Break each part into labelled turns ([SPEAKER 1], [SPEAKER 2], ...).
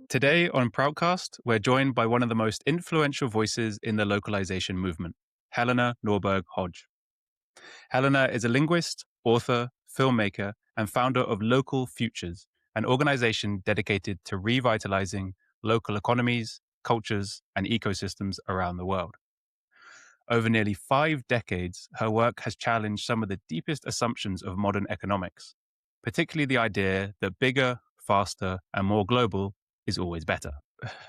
[SPEAKER 1] Today on ProutCast, we're joined by one of the most influential voices in the localization movement, Helena Norberg-Hodge. Helena is a linguist, author, filmmaker, and founder of Localization, an organization dedicated to revitalizing local economies, cultures, and ecosystems around the world. Over nearly 5 decades, her work has challenged some of the deepest assumptions of modern economics, particularly the idea that bigger, faster, and more global is always better.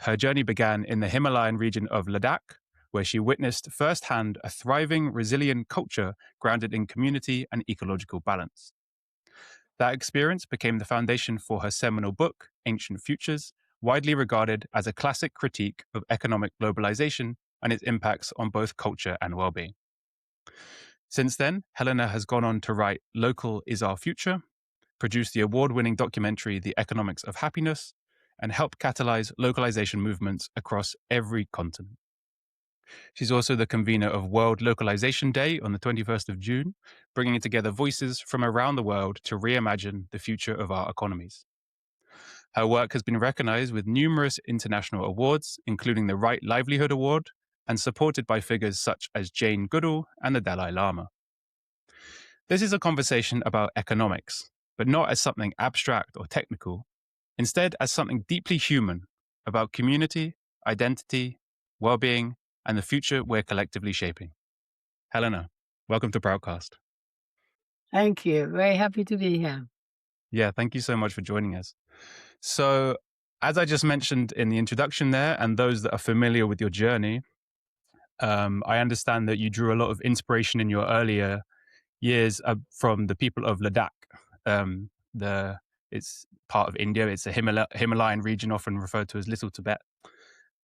[SPEAKER 1] Her journey began in the Himalayan region of Ladakh, where she witnessed firsthand a thriving, resilient culture grounded in community and ecological balance. That experience became the foundation for her seminal book, Ancient Futures, widely regarded as a classic critique of economic globalization and its impacts on both culture and well-being. Since then, Helena has gone on to write Local is Our Future, produce the award-winning documentary The Economics of Happiness, and help catalyze localization movements across every continent. She's also the convener of World Localization Day on the 21st of June, bringing together voices from around the world to reimagine the future of our economies. Her work has been recognized with numerous international awards, including the Right Livelihood Award, and supported by figures such as Jane Goodall and the Dalai Lama. This is a conversation about economics, but not as something abstract or technical, instead as something deeply human, about community, identity, well-being, and the future we're collectively shaping. Helena, welcome to ProutCast.
[SPEAKER 2] Thank you. Very happy to be here.
[SPEAKER 1] Yeah, thank you so much for joining us. So, as I just mentioned in the introduction there, and those that are familiar with your journey, I understand that you drew a lot of inspiration in your earlier years from the people of Ladakh. It's part of India. It's a Himalayan region, often referred to as Little Tibet.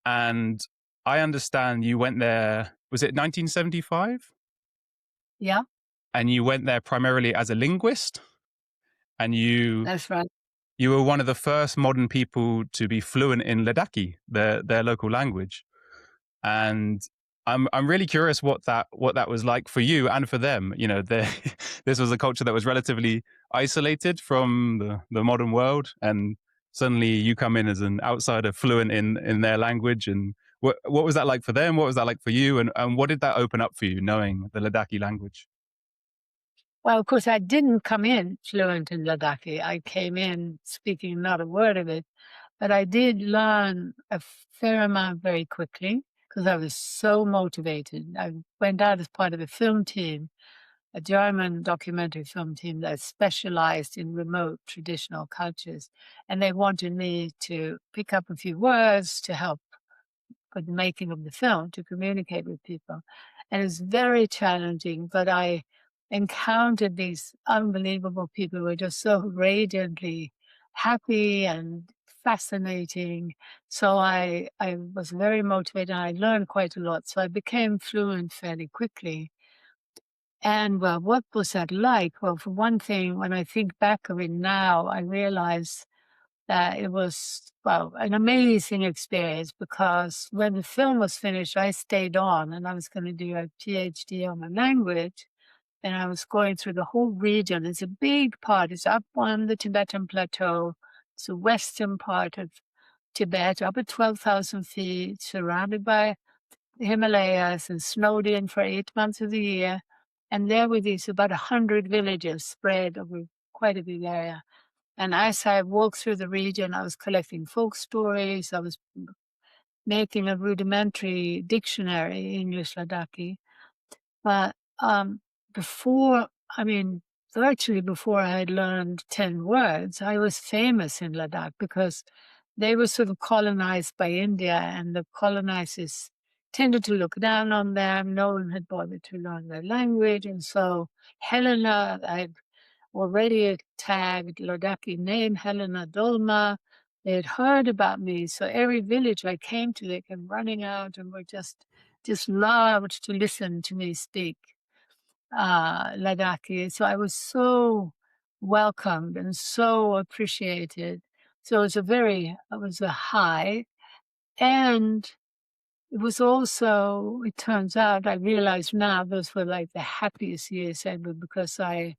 [SPEAKER 1] And I understand you went there, was it 1975?
[SPEAKER 2] Yeah.
[SPEAKER 1] And you went there primarily as a linguist. And
[SPEAKER 2] That's right.
[SPEAKER 1] You were one of the first modern people to be fluent in Ladakhi, their local language. And I'm really curious what that was like for you and for them. You know, this was a culture that was relatively isolated from the modern world, and suddenly you come in as an outsider, fluent in their language. And what was that like for them? What was that like for you? And what did that open up for you, knowing the Ladakhi language?
[SPEAKER 2] Well, of course, I didn't come in fluent in Ladakhi. I came in speaking not a word of it, but I did learn a fair amount very quickly because I was so motivated. I went out as part of a film team, a German documentary film team that specialized in remote traditional cultures. And they wanted me to pick up a few words to help with the making of the film, to communicate with people. And it's very challenging, but I encountered these unbelievable people who were just so radiantly happy and fascinating. So I was very motivated and I learned quite a lot. So I became fluent fairly quickly. And well, what was that like? Well, for one thing, when I think back of it now, I realize that it was, well, an amazing experience because when the film was finished, I stayed on and I was going to do a PhD on the language. And I was going through the whole region. It's a big part. It's up on the Tibetan Plateau. It's the western part of Tibet, up at 12,000 feet, surrounded by the Himalayas and snowed in for 8 months of the year. And there were these about 100 villages spread over quite a big area. And as I walked through the region, I was collecting folk stories. I was making a rudimentary dictionary, English Ladakhi. But virtually before I had learned 10 words, I was famous in Ladakh because they were sort of colonized by India, and the colonizers tended to look down on them. No one had bothered to learn their language. And so Helena, I'd already tagged Ladakhi name, Helena Dolma. They had heard about me. So every village I came to, they came running out and were just loved to listen to me speak Ladakhi. So I was so welcomed and so appreciated. So it was a high. And it was also, it turns out, I realize now those were like the happiest years ever because I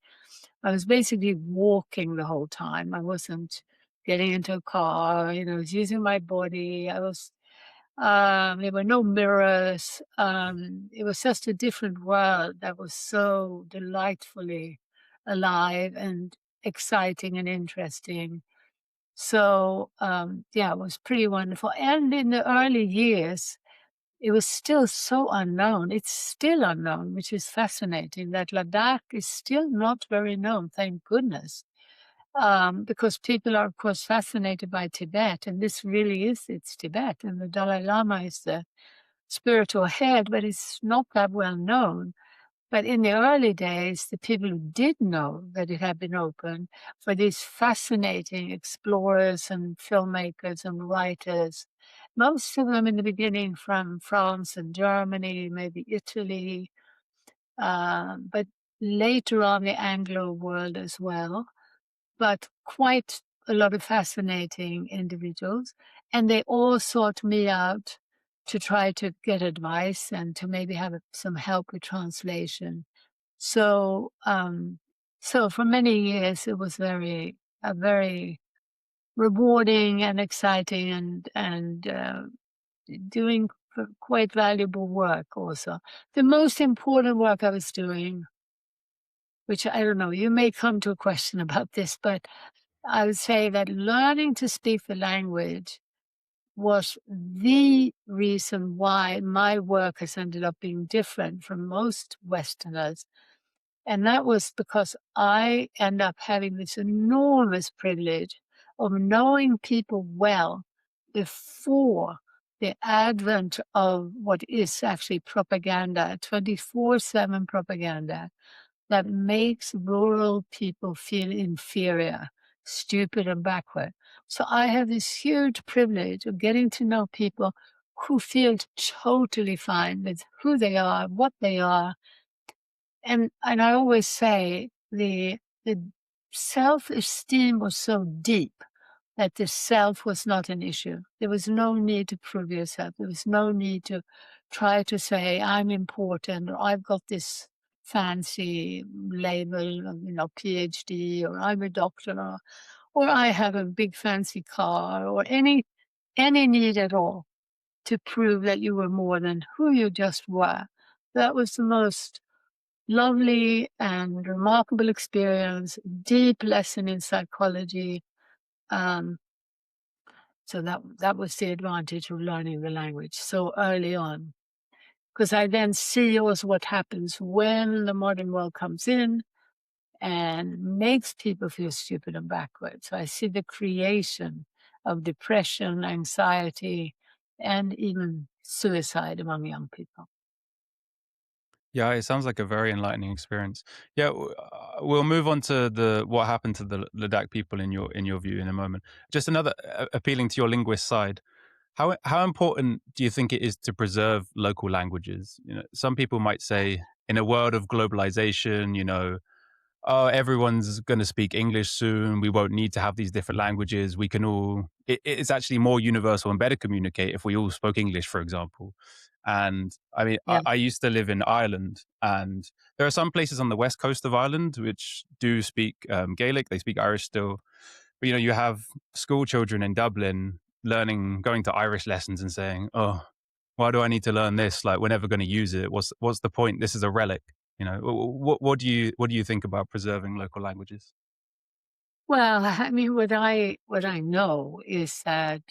[SPEAKER 2] was basically walking the whole time. I wasn't getting into a car, I was using my body. There were no mirrors. It was just a different world that was so delightfully alive and exciting and interesting. So, yeah, it was pretty wonderful. And in the early years, it was still so unknown. It's still unknown, which is fascinating, that Ladakh is still not very known, thank goodness. Because people are, of course, fascinated by Tibet, and this really is, it's Tibet, and the Dalai Lama is the spiritual head, but it's not that well known. But in the early days, the people who did know that it had been open were these fascinating explorers and filmmakers and writers, most of them in the beginning from France and Germany, maybe Italy, but later on the Anglo world as well, but quite a lot of fascinating individuals. And they all sought me out to try to get advice and to maybe have some help with translation. So, so for many years, it was a very rewarding and exciting and doing quite valuable work also. The most important work I was doing, which I don't know, you may come to a question about this, but I would say that learning to speak the language was the reason why my work has ended up being different from most Westerners. And that was because I end up having this enormous privilege of knowing people well before the advent of what is actually propaganda, 24/7 propaganda that makes rural people feel inferior, stupid, and backward. So I have this huge privilege of getting to know people who feel totally fine with who they are, what they are. And I always say the self-esteem was so deep that the self was not an issue. There was no need to prove yourself. There was no need to try to say, I'm important, or I've got this fancy label of, PhD, or I'm a doctor, or I have a big fancy car, or any need at all to prove that you were more than who you just were. That was the most lovely and remarkable experience, deep lesson in psychology. Um, so that was the advantage of learning the language so early on. Because I then see also what happens when the modern world comes in and makes people feel stupid and backward. So I see the creation of depression, anxiety, and even suicide among young people.
[SPEAKER 1] Yeah, it sounds like a very enlightening experience. Yeah, we'll move on to the what happened to the Ladakh people in your view in a moment. Just another appealing to your linguist side. How important do you think it is to preserve local languages? Some people might say in a world of globalization, oh, everyone's going to speak English soon. We won't need to have these different languages. We can all, it's actually more universal and better communicate if we all spoke English, for example. And I mean,
[SPEAKER 2] Yeah.
[SPEAKER 1] I used to live in Ireland, and there are some places on the west coast of Ireland which do speak Gaelic. They speak Irish still. But, you have school children in Dublin going to Irish lessons and saying, oh, why do I need to learn this? Like, we're never going to use it. What's the point? This is a relic. What do you think about preserving local languages?
[SPEAKER 2] Well, I mean, what I know is that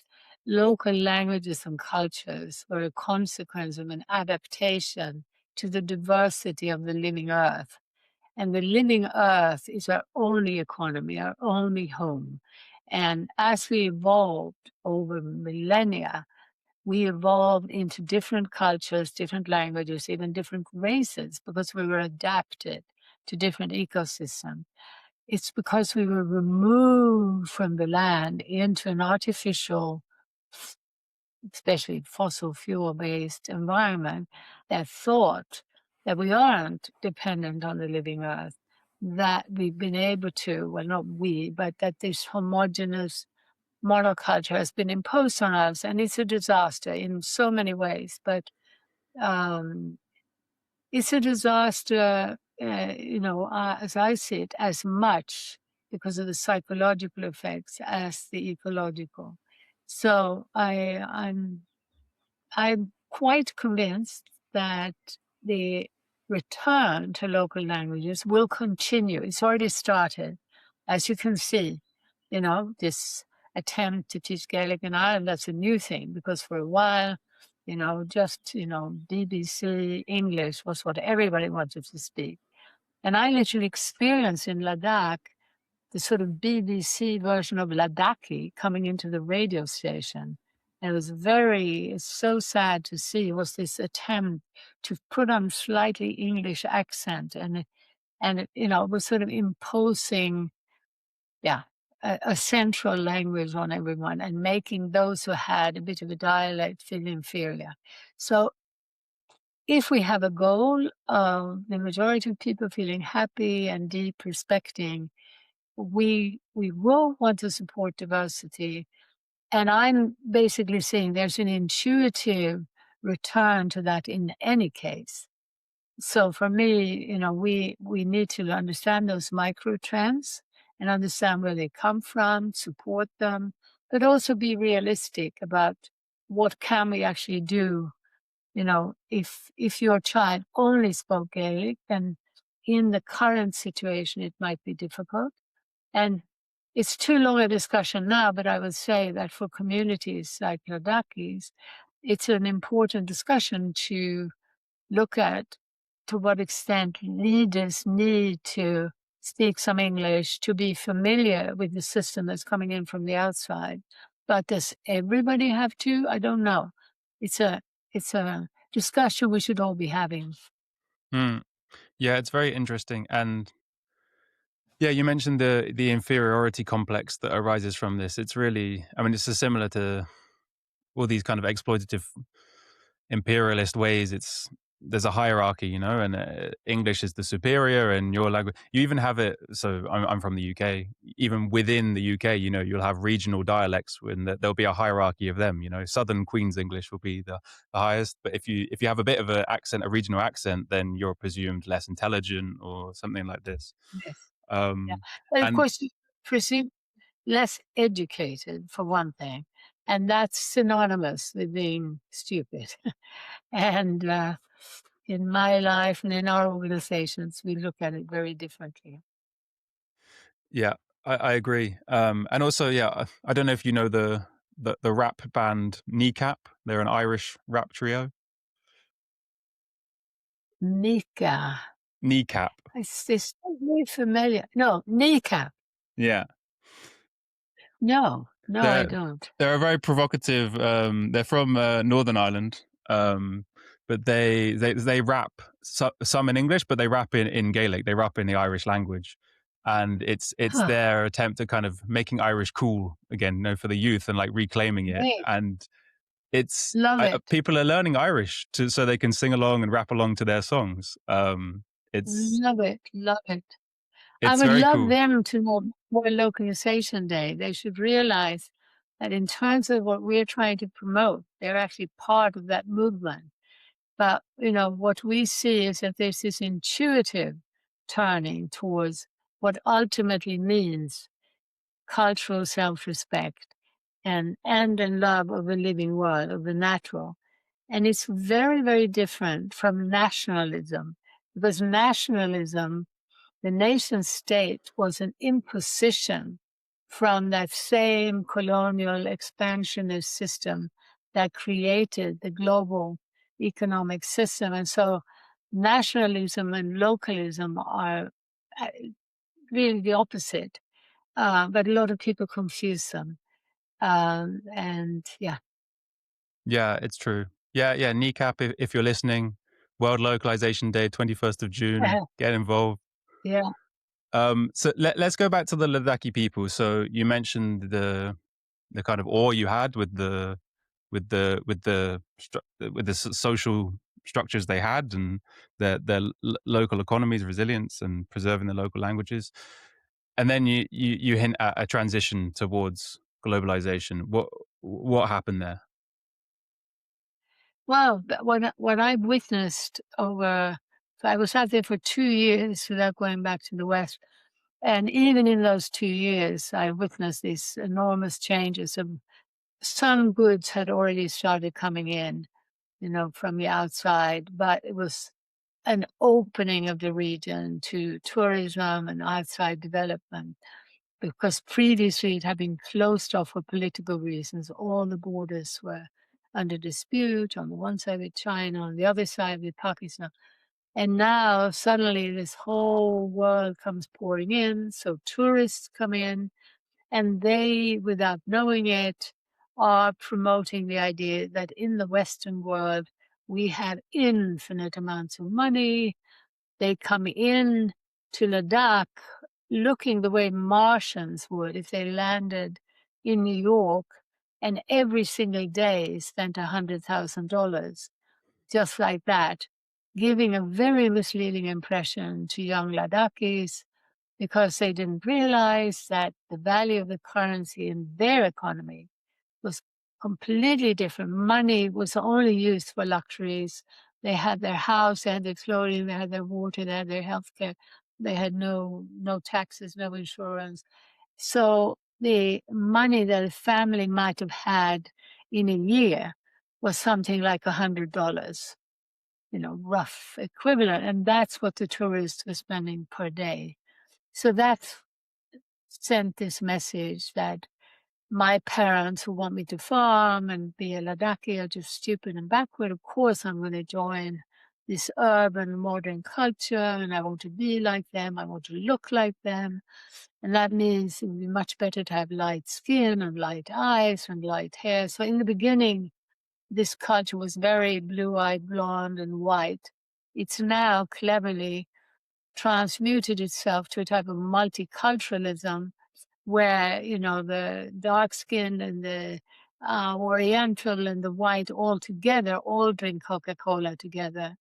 [SPEAKER 2] local languages and cultures were a consequence of an adaptation to the diversity of the living earth. And the living earth is our only economy, our only home. And as we evolved over millennia, we evolved into different cultures, different languages, even different races, because we were adapted to different ecosystems. It's because we were removed from the land into an artificial, especially fossil fuel-based environment that thought that we aren't dependent on the living earth, that we've been able to, well, not we, but that this homogeneous monoculture has been imposed on us, and it's a disaster in so many ways. But um, it's a disaster, as I see it, as much because of the psychological effects as the ecological. So I'm quite convinced that the return to local languages will continue. It's already started. As you can see, this attempt to teach Gaelic in Ireland, that's a new thing because for a while, BBC English was what everybody wanted to speak. And I literally experienced in Ladakh the sort of BBC version of Ladakhi coming into the radio station. And it's so sad to see was this attempt to put on slightly English accent and it was sort of imposing, yeah, a central language on everyone and making those who had a bit of a dialect feel inferior. So if we have a goal of the majority of people feeling happy and deep respecting, we will want to support diversity. And I'm basically saying there's an intuitive return to that in any case. So for me, we need to understand those micro trends and understand where they come from, support them, but also be realistic about what can we actually do. If your child only spoke Gaelic, then in the current situation, it might be difficult. And it's too long a discussion now, but I would say that for communities like Ladakhis, it's an important discussion to look at to what extent leaders need to speak some English to be familiar with the system that's coming in from the outside. But does everybody have to? I don't know. It's a discussion we should all be having.
[SPEAKER 1] Hmm. Yeah, it's very interesting. And yeah, you mentioned the inferiority complex that arises from this. It's really, I mean, it's similar to all these kind of exploitative imperialist ways. There's a hierarchy, and English is the superior, and your language. You even have it. So I'm from the UK. Even within the UK, you'll have regional dialects, and there'll be a hierarchy of them. Southern Queen's English will be the highest. But if you have a bit of an accent, a regional accent, then you're presumed less intelligent or something like this.
[SPEAKER 2] Yes. Yeah.
[SPEAKER 1] Um,
[SPEAKER 2] But of
[SPEAKER 1] and
[SPEAKER 2] course, you presume less educated, for one thing, and that's synonymous with being stupid. And in my life and in our organizations, we look at it very differently.
[SPEAKER 1] yeah, I agree. And also, yeah, I don't know if you know the rap band Kneecap. They're an Irish rap trio.
[SPEAKER 2] Nika.
[SPEAKER 1] Kneecap.
[SPEAKER 2] It's very familiar. No, kneecap.
[SPEAKER 1] Yeah.
[SPEAKER 2] No, I
[SPEAKER 1] They're
[SPEAKER 2] don't.
[SPEAKER 1] they're a very provocative. They're from Northern Ireland, but they rap some in English, but they rap in Gaelic. They rap in the Irish language, and it's
[SPEAKER 2] Huh,
[SPEAKER 1] their attempt at kind of making Irish cool again, for the youth and like reclaiming it.
[SPEAKER 2] great.
[SPEAKER 1] And
[SPEAKER 2] Love it.
[SPEAKER 1] people are learning Irish so they can sing along and rap along to their songs. It's
[SPEAKER 2] Love it. Love it. I
[SPEAKER 1] it's
[SPEAKER 2] would
[SPEAKER 1] very
[SPEAKER 2] love
[SPEAKER 1] cool.
[SPEAKER 2] them to know more Localization Day. They should realize that in terms of what we're trying to promote, they're actually part of that movement. But, what we see is that there's this intuitive turning towards what ultimately means cultural self-respect and a love of the living world, of the natural. And it's very, very different from nationalism, because nationalism, the nation state, was an imposition from that same colonial expansionist system that created the global economic system. And so nationalism and localism are uh, really the opposite. But a lot of people confuse them. And yeah.
[SPEAKER 1] Yeah, it's true. Yeah. Kneecap, if you're listening, World Localization Day, 21st of June. Get involved.
[SPEAKER 2] Yeah.
[SPEAKER 1] So let's go back to the Ladakhi people. So you mentioned the kind of awe you had with the social structures they had, and their local economies, resilience, and preserving the local languages. And then you hint at a transition towards globalization. What happened there?
[SPEAKER 2] Well, what I witnessed over, so I was out there for 2 years without going back to the West. And even in those 2 years, I witnessed these enormous changes. Some goods had already started coming in, from the outside, but it was an opening of the region to tourism and outside development, because previously it had been closed off for political reasons. All the borders were under dispute, on the one side with China, on the other side with Pakistan. And now suddenly this whole world comes pouring in. So tourists come in, and they, without knowing it, are promoting the idea that in the Western world, we have infinite amounts of money. They come in to Ladakh looking the way Martians would if they landed in New York and every single day spent $100,000, just like that, giving a very misleading impression to young Ladakhis, because they didn't realize that the value of the currency in their economy was completely different. Money was only used for luxuries. They had their house, they had their clothing, they had their water, they had their healthcare. They had no taxes, no insurance. So the money that a family might have had in a year was something like $100, rough equivalent. And that's what the tourists were spending per day. So that sent this message that my parents who want me to farm and be a Ladakhi are just stupid and backward. Of course, I'm going to join this urban modern culture, and I want to be like them. I want to look like them. And that means it would be much better to have light skin and light eyes and light hair. So in the beginning, this culture was very blue-eyed, blonde, and white. It's now cleverly transmuted itself to a type of multiculturalism where, the dark skin and the Oriental and the white all together all drink Coca-Cola together.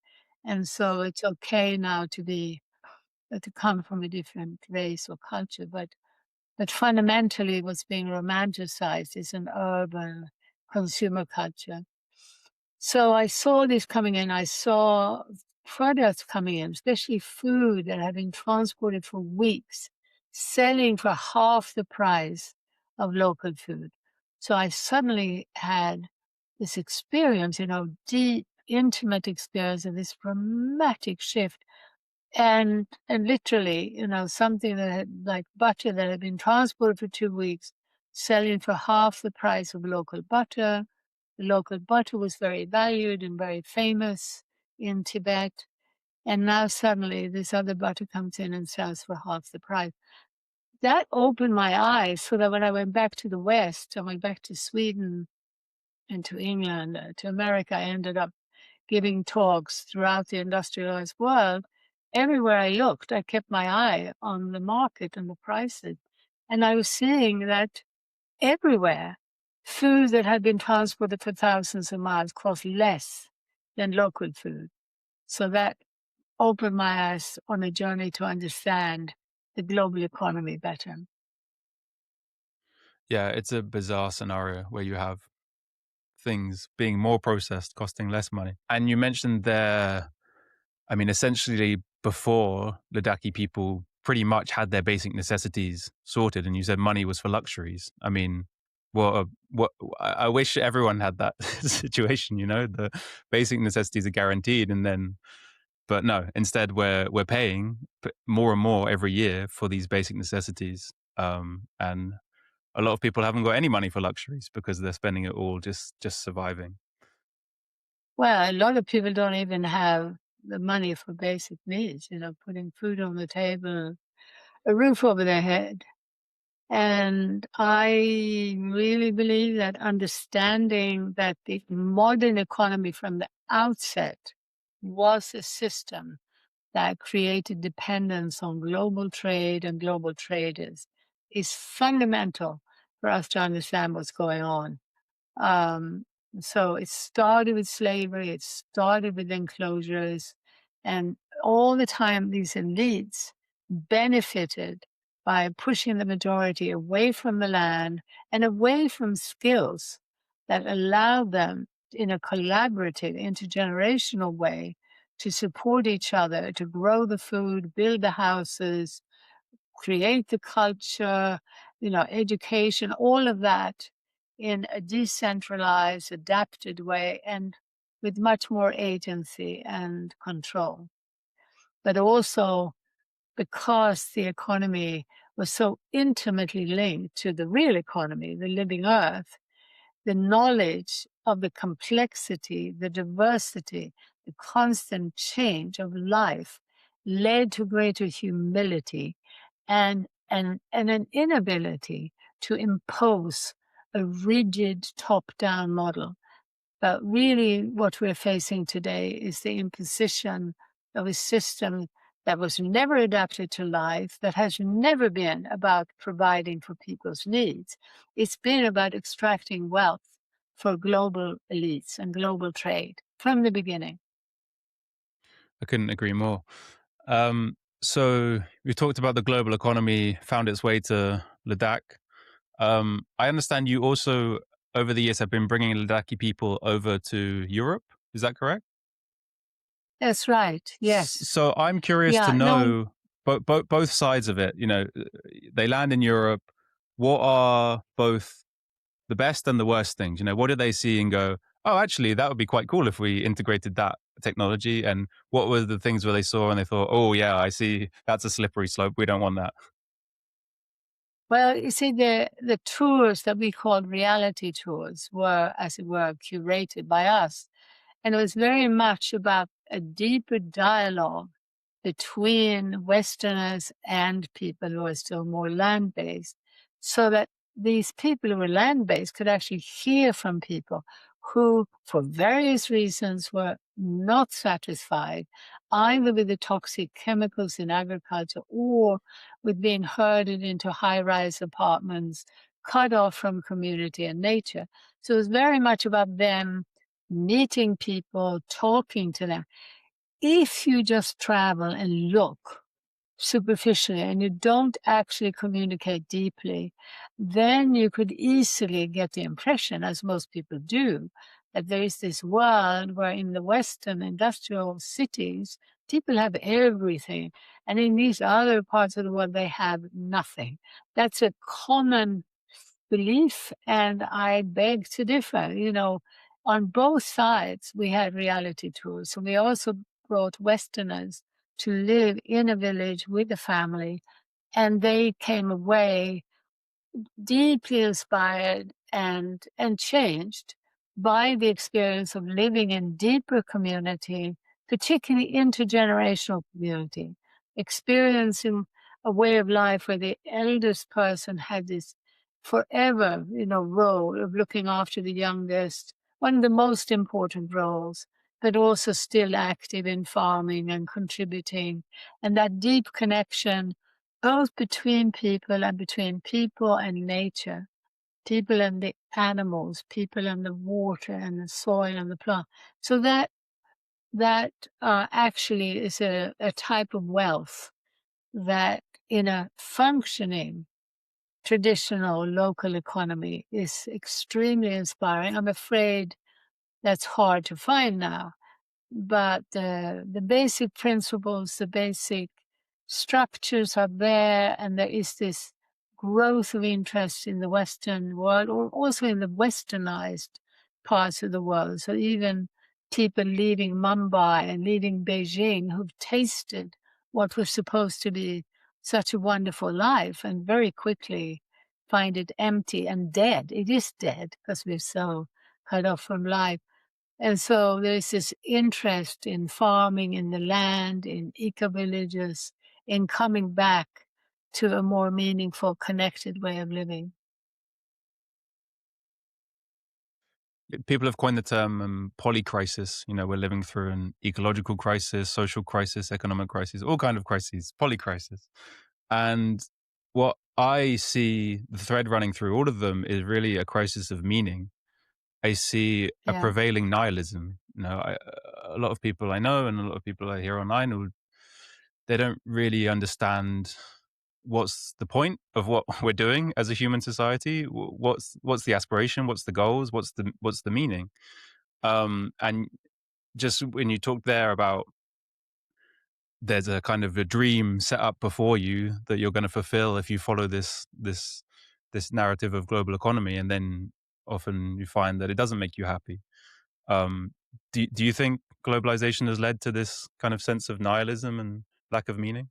[SPEAKER 2] And so it's okay now to come from a different race or culture, but fundamentally what's being romanticized is an urban consumer culture. So I saw this coming in. I saw products coming in, especially food that had been transported for weeks, selling for half the price of local food. So I suddenly had this experience, deep, intimate experience of this dramatic shift. And literally, something that had, like butter that had been transported for 2 weeks, selling for half the price of local butter. The local butter was very valued and very famous in Tibet. And now suddenly this other butter comes in and sells for half the price. That opened my eyes so that when I went back to the West, I went back to Sweden and to England, to America, I ended up giving talks throughout the industrialized world. Everywhere I looked, I kept my eye on the market and the prices. And I was seeing that everywhere, food that had been transported for thousands of miles cost less than local food. So that opened my eyes on a journey to understand the global economy better.
[SPEAKER 1] Yeah, it's a bizarre scenario where you have things being more processed, costing less money. And you mentioned there, I mean, essentially before, Ladakhi people pretty much had their basic necessities sorted, and you said money was for luxuries. I mean, what I wish everyone had that situation. The basic necessities are guaranteed, and then, but no, instead we're paying more and more every year for these basic necessities, and a lot of people haven't got any money for luxuries because they're spending it all just surviving.
[SPEAKER 2] Well, a lot of people don't even have the money for basic needs, putting food on the table, a roof over their head. And I really believe that understanding that the modern economy from the outset was a system that created dependence on global trade and global traders is fundamental for us to understand what's going on. Um, so it started with slavery, it started with enclosures, and all the time these elites benefited by pushing the majority away from the land and away from skills that allowed them in a collaborative, intergenerational way to support each other, to grow the food, build the houses, create the culture, education, all of that in a decentralized, adapted way and with much more agency and control. But also because the economy was so intimately linked to the real economy, the living earth, the knowledge of the complexity, the diversity, the constant change of life led to greater humility and an inability to impose a rigid top-down model. But really, what we're facing today is the imposition of a system that was never adapted to life, that has never been about providing for people's needs. It's been about extracting wealth for global elites and global trade from the beginning.
[SPEAKER 1] I couldn't agree more. So we talked about the global economy found its way to Ladakh. I understand you also, over the years, have been bringing Ladakhi people over to Europe. Is that correct?
[SPEAKER 2] That's right. Yes.
[SPEAKER 1] So I'm curious to
[SPEAKER 2] Yeah. No.
[SPEAKER 1] know both sides of it. They land in Europe. What are both the best and the worst things? What did they see and go, oh, actually, that would be quite cool if we integrated that technology? And what were the things where they saw and they thought, oh, yeah, I see that's a slippery slope. We don't want that.
[SPEAKER 2] Well, you see, the tours that we called reality tours were, as it were, curated by us. And it was very much about a deeper dialogue between Westerners and people who are still more land based, so that these people who were land based could actually hear from people who, for various reasons, were not satisfied either with the toxic chemicals in agriculture or with being herded into high rise apartments, cut off from community and nature. So it was very much about them meeting people, talking to them. If you just travel and look superficially and you don't actually communicate deeply, then you could easily get the impression, as most people do, that there is this world where in the Western industrial cities, people have everything. And in these other parts of the world, they have nothing. That's a common belief, and I beg to differ. On both sides, we had reality tours. So we also brought Westerners to live in a village with a family, and they came away deeply inspired and changed by the experience of living in deeper community, particularly intergenerational community, experiencing a way of life where the eldest person had this forever, role of looking after the youngest, one of the most important roles, but also still active in farming and contributing, and that deep connection both between people and between people and nature, people and the animals, people and the water and the soil and the plant. So that actually is a type of wealth that in a functioning traditional local economy is extremely inspiring. I'm afraid that's hard to find now. But the basic principles, the basic structures are there, and there is this growth of interest in the Western world, or also in the westernized parts of the world. So even people leaving Mumbai and leaving Beijing who've tasted what was supposed to be such a wonderful life and very quickly find it empty and dead. It is dead because we're so cut off from life. And so there's this interest in farming, in the land, in eco-villages, in coming back to a more meaningful, connected way of living.
[SPEAKER 1] People have coined the term polycrisis. We're living through an ecological crisis, social crisis, economic crisis, all kind of crises, polycrisis. And what I see the thread running through all of them is really a crisis of meaning. I see a
[SPEAKER 2] Yeah.
[SPEAKER 1] prevailing nihilism. A lot of people I know and a lot of people I hear online, they don't really understand what's the point of what we're doing as a human society. What's the aspiration? What's the goals? What's the meaning? And just when you talked there about there's a kind of a dream set up before you that you're going to fulfill if you follow this narrative of global economy, and then often you find that it doesn't make you happy. Um, do you think globalization has led to this kind of sense of nihilism and lack of meaning?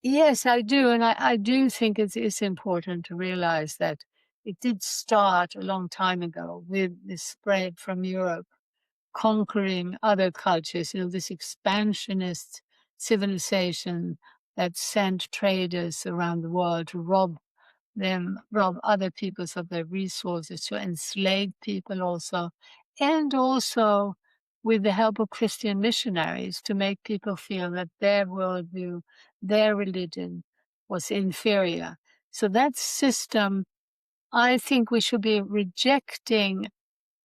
[SPEAKER 2] Yes, I do. And I do think it's important to realize that it did start a long time ago with the spread from Europe, conquering other cultures, this expansionist civilization that sent traders around the world to rob other peoples of their resources, to enslave people also, and also with the help of Christian missionaries to make people feel that their worldview, their religion was inferior. So that system, I think we should be rejecting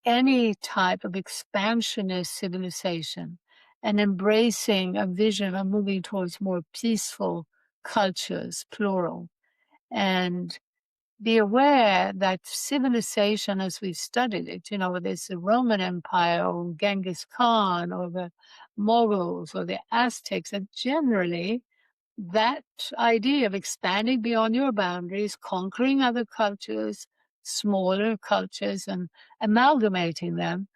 [SPEAKER 2] any type of expansionist civilization and embracing a vision of moving towards more peaceful cultures, plural, and be aware that civilization, as we've studied it, whether it's the Roman Empire or Genghis Khan or the Mughals or the Aztecs, that generally that idea of expanding beyond your boundaries, conquering other cultures, smaller cultures, and amalgamating them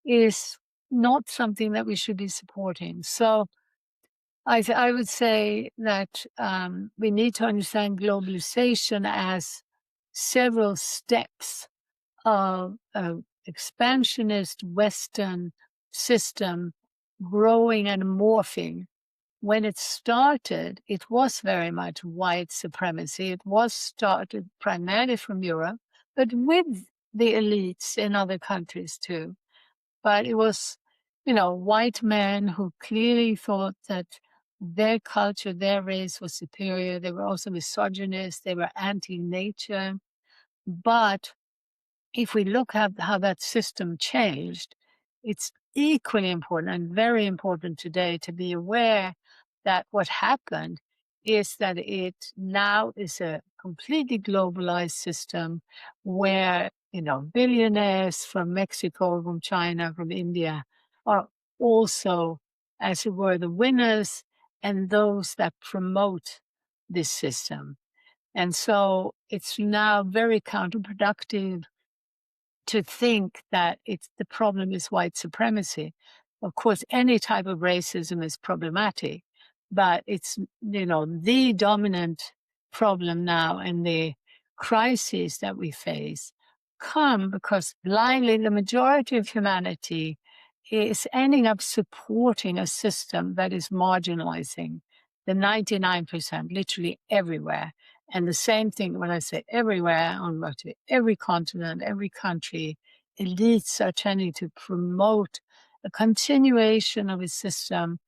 [SPEAKER 2] is not something that we should be supporting. So I would say that we need to understand globalization as several steps of an expansionist Western system growing and morphing. When it started, it was very much white supremacy. It was started primarily from Europe, but with the elites in other countries too. But it was, white men who clearly thought that their culture, their race was superior. They were also misogynist. They were anti-nature. But if we look at how that system changed, it's equally important and very important today to be aware that what happened is that it now is a completely globalized system where, billionaires from Mexico, from China, from India are also, as it were, the winners and those that promote this system. And so it's now very counterproductive to think that the problem is white supremacy. Of course, any type of racism is problematic, but it's, the dominant problem now, and the crises that we face come because blindly the majority of humanity is ending up supporting a system that is marginalizing the 99%, literally everywhere. And the same thing when I say everywhere, on virtually every continent, every country, elites are tending to promote a continuation of a system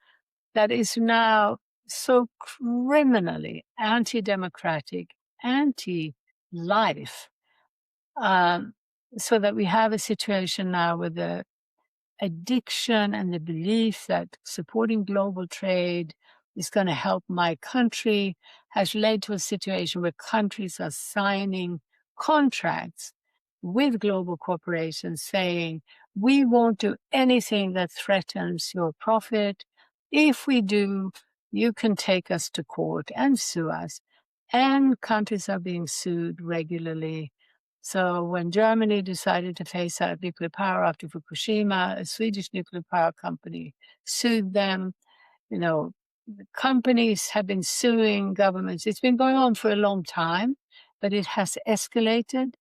[SPEAKER 2] that is now so criminally anti-democratic, anti-life, so that we have a situation now with the addiction and the belief that supporting global trade is going to help my country has led to a situation where countries are signing contracts with global corporations saying, we won't do anything that threatens your profit. If we do, you can take us to court and sue us. And countries are being sued regularly. So when Germany decided to phase out nuclear power after Fukushima, a Swedish nuclear power company sued them. The companies have been suing governments. It's been going on for a long time, but it has escalated.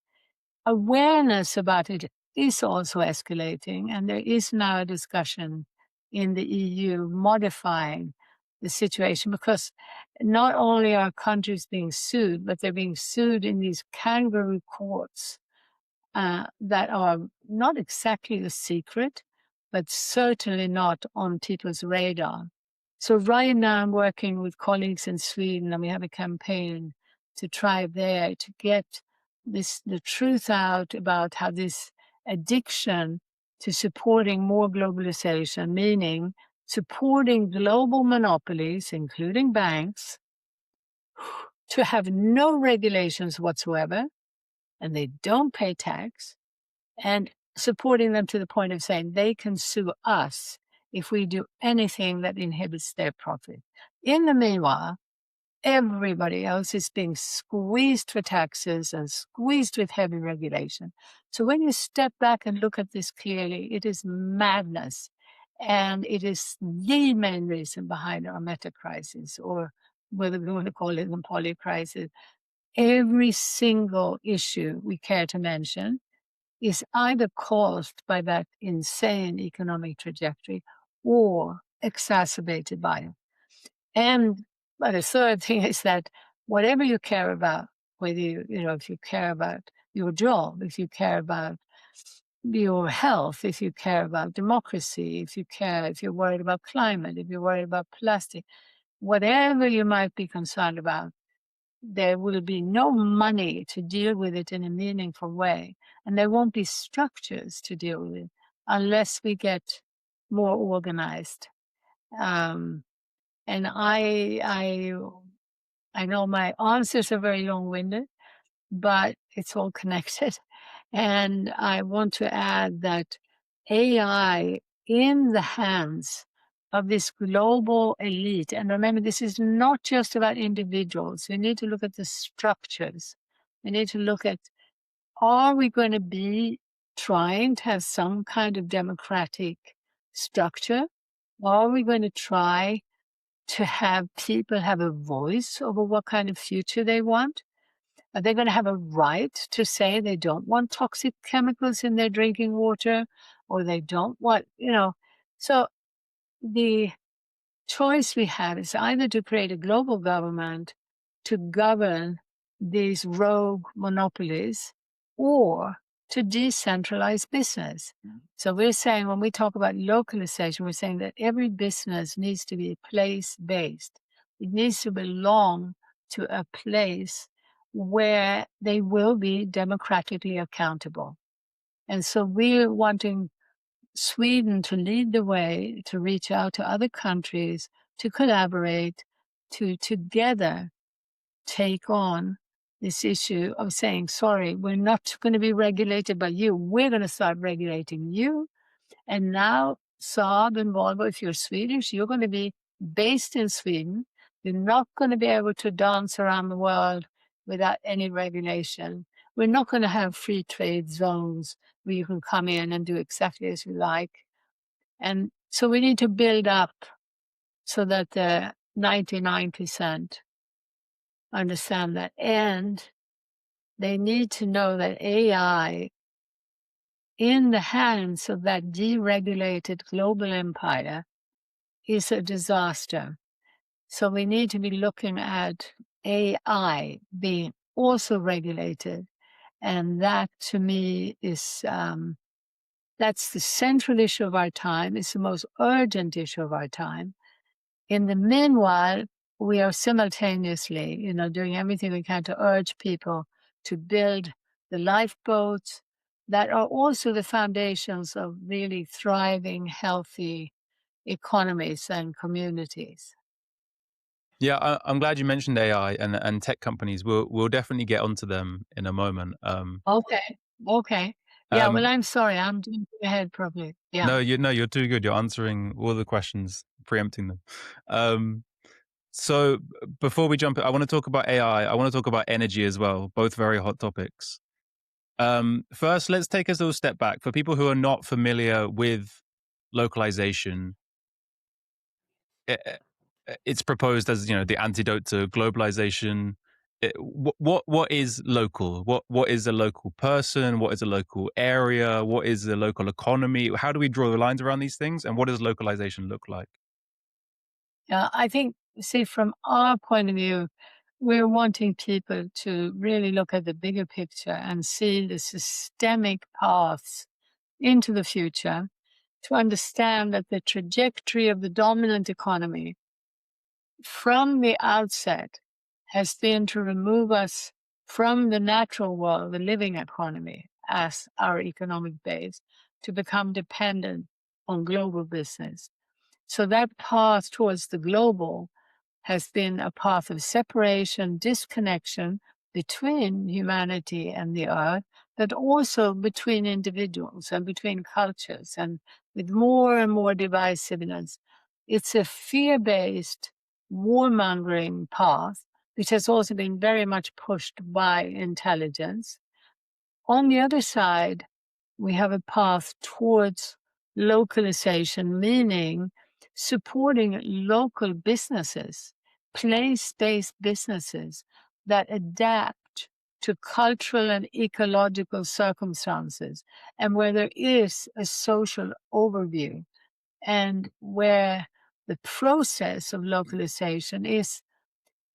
[SPEAKER 2] Awareness about it is also escalating, and there is now a discussion in the EU modifying the situation, because not only are countries being sued, but they're being sued in these kangaroo courts that are not exactly a secret, but certainly not on people's radar. So right now I'm working with colleagues in Sweden, and we have a campaign to try there to get the truth out about how this addiction to supporting more globalization, meaning supporting global monopolies, including banks, to have no regulations whatsoever, and they don't pay tax, and supporting them to the point of saying they can sue us if we do anything that inhibits their profit. In the meanwhile, everybody else is being squeezed for taxes and squeezed with heavy regulation. So when you step back and look at this clearly, it is madness. And it is the main reason behind our meta crisis, or whether we want to call it the poly crisis. Every single issue we care to mention is either caused by that insane economic trajectory or exacerbated by it. And but the third thing is that whatever you care about, whether if you care about your job, if you care about your health, if you care about democracy, if you're worried about climate, if you're worried about plastic, whatever you might be concerned about, there will be no money to deal with it in a meaningful way. And there won't be structures to deal with it unless we get more organized. And I know my answers are very long-winded, but it's all connected. And I want to add that AI in the hands of this global elite, and remember, this is not just about individuals. We need to look at the structures. We need to look at, are we going to be trying to have some kind of democratic structure? Are we going to try to have people have a voice over what kind of future they want? Are they going to have a right to say they don't want toxic chemicals in their drinking water, or they don't want, So the choice we have is either to create a global government to govern these rogue monopolies, or to decentralize business. So we're saying, when we talk about localization, we're saying that every business needs to be place-based. It needs to belong to a place where they will be democratically accountable. And so we're wanting Sweden to lead the way, to reach out to other countries, to collaborate, to together take on this issue of saying, sorry, we're not going to be regulated by you. We're going to start regulating you. And now, Saab and Volvo, if you're Swedish, you're going to be based in Sweden. You're not going to be able to dance around the world without any regulation. We're not going to have free trade zones where you can come in and do exactly as you like. And so we need to build up so that the 99% understand that. And they need to know that AI in the hands of that deregulated global empire is a disaster. So we need to be looking at AI being also regulated. And that, to me, is that's the central issue of our time. It's the most urgent issue of our time. In the meanwhile, we are simultaneously, doing everything we can to urge people to build the lifeboats that are also the foundations of really thriving, healthy economies and communities.
[SPEAKER 1] Yeah, I'm glad you mentioned AI and tech companies. We'll definitely get onto them in a moment.
[SPEAKER 2] Okay. Yeah, well, I'm sorry. I'm jumping ahead probably. Yeah.
[SPEAKER 1] No, you're too good. You're answering all the questions, preempting them. So before we jump, I want to talk about AI. I want to talk about energy as well. Both very hot topics. First, let's take a little step back. For people who are not familiar with localization, it's proposed as the antidote to globalization. What is local? What is a local person? What is a local area? What is a local economy? How do we draw the lines around these things? And what does localization look like?
[SPEAKER 2] I think, see, from our point of view, we're wanting people to really look at the bigger picture and see the systemic paths into the future, to understand that the trajectory of the dominant economy from the outset has been to remove us from the natural world, the living economy, as our economic base, to become dependent on global business. So that path towards the global has been a path of separation, disconnection between humanity and the earth, but also between individuals and between cultures and with more and more divisiveness. It's a fear-based, warmongering path, which has also been very much pushed by intelligence. On the other side, we have a path towards localization, meaning supporting local businesses, place-based businesses that adapt to cultural and ecological circumstances, and where there is a social overview, and where the process of localization is,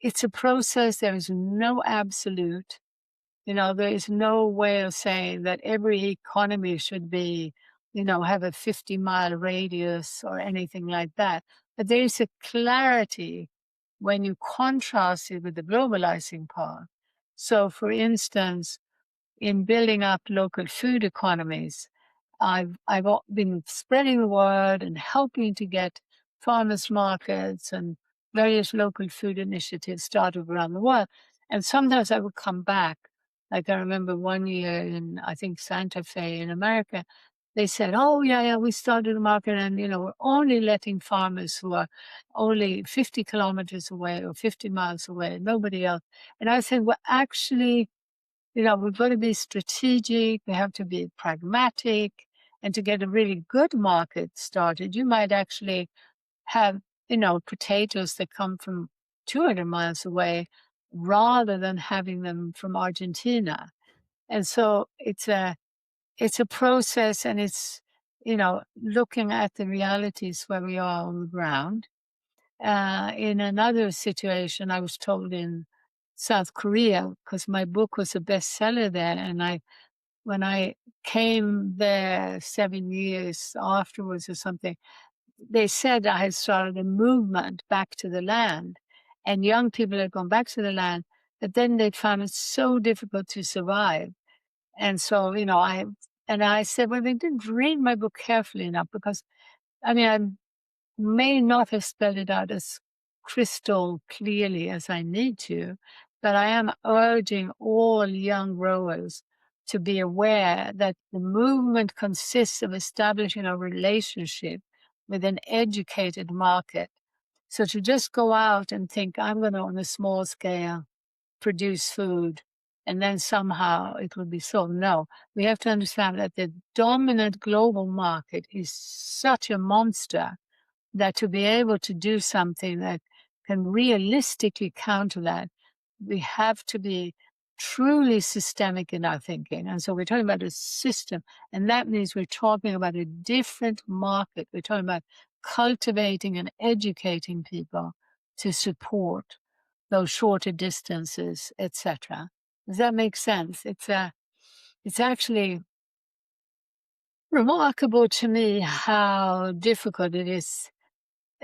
[SPEAKER 2] it's a process. There is no absolute. There is no way of saying that every economy should be, have a 50-mile radius or anything like that. But there is a clarity when you contrast it with the globalizing part. So, for instance, in building up local food economies, I've been spreading the word and helping to get farmers markets and various local food initiatives started around the world. And sometimes I would come back. Like I remember one year in, I think, Santa Fe in America, they said, "Oh yeah, yeah, we started a market, and we're only letting farmers who are only 50 kilometers away or 50 miles away, nobody else." And I said, "Well, actually, we've got to be strategic. We have to be pragmatic. And to get a really good market started, you might actually have, potatoes that come from 200 miles away rather than having them from Argentina." And so it's a process, and it's, looking at the realities where we are on the ground. In another situation, I was told in South Korea, because my book was a bestseller there, and when I came there 7 years afterwards or something, they said I had started a movement back to the land, and young people had gone back to the land, but then they found it so difficult to survive. And so, I said, well, they didn't read my book carefully enough, because I may not have spelled it out as crystal clearly as I need to, but I am urging all young growers to be aware that the movement consists of establishing a relationship with an educated market. So to just go out and think, I'm going to, on a small scale, produce food, and then somehow it will be sold. No, we have to understand that the dominant global market is such a monster that to be able to do something that can realistically counter that, we have to be truly systemic in our thinking. And so we're talking about a system, and that means we're talking about a different market. We're talking about cultivating and educating people to support those shorter distances, etc. Does that make sense? It's actually remarkable to me how difficult it is.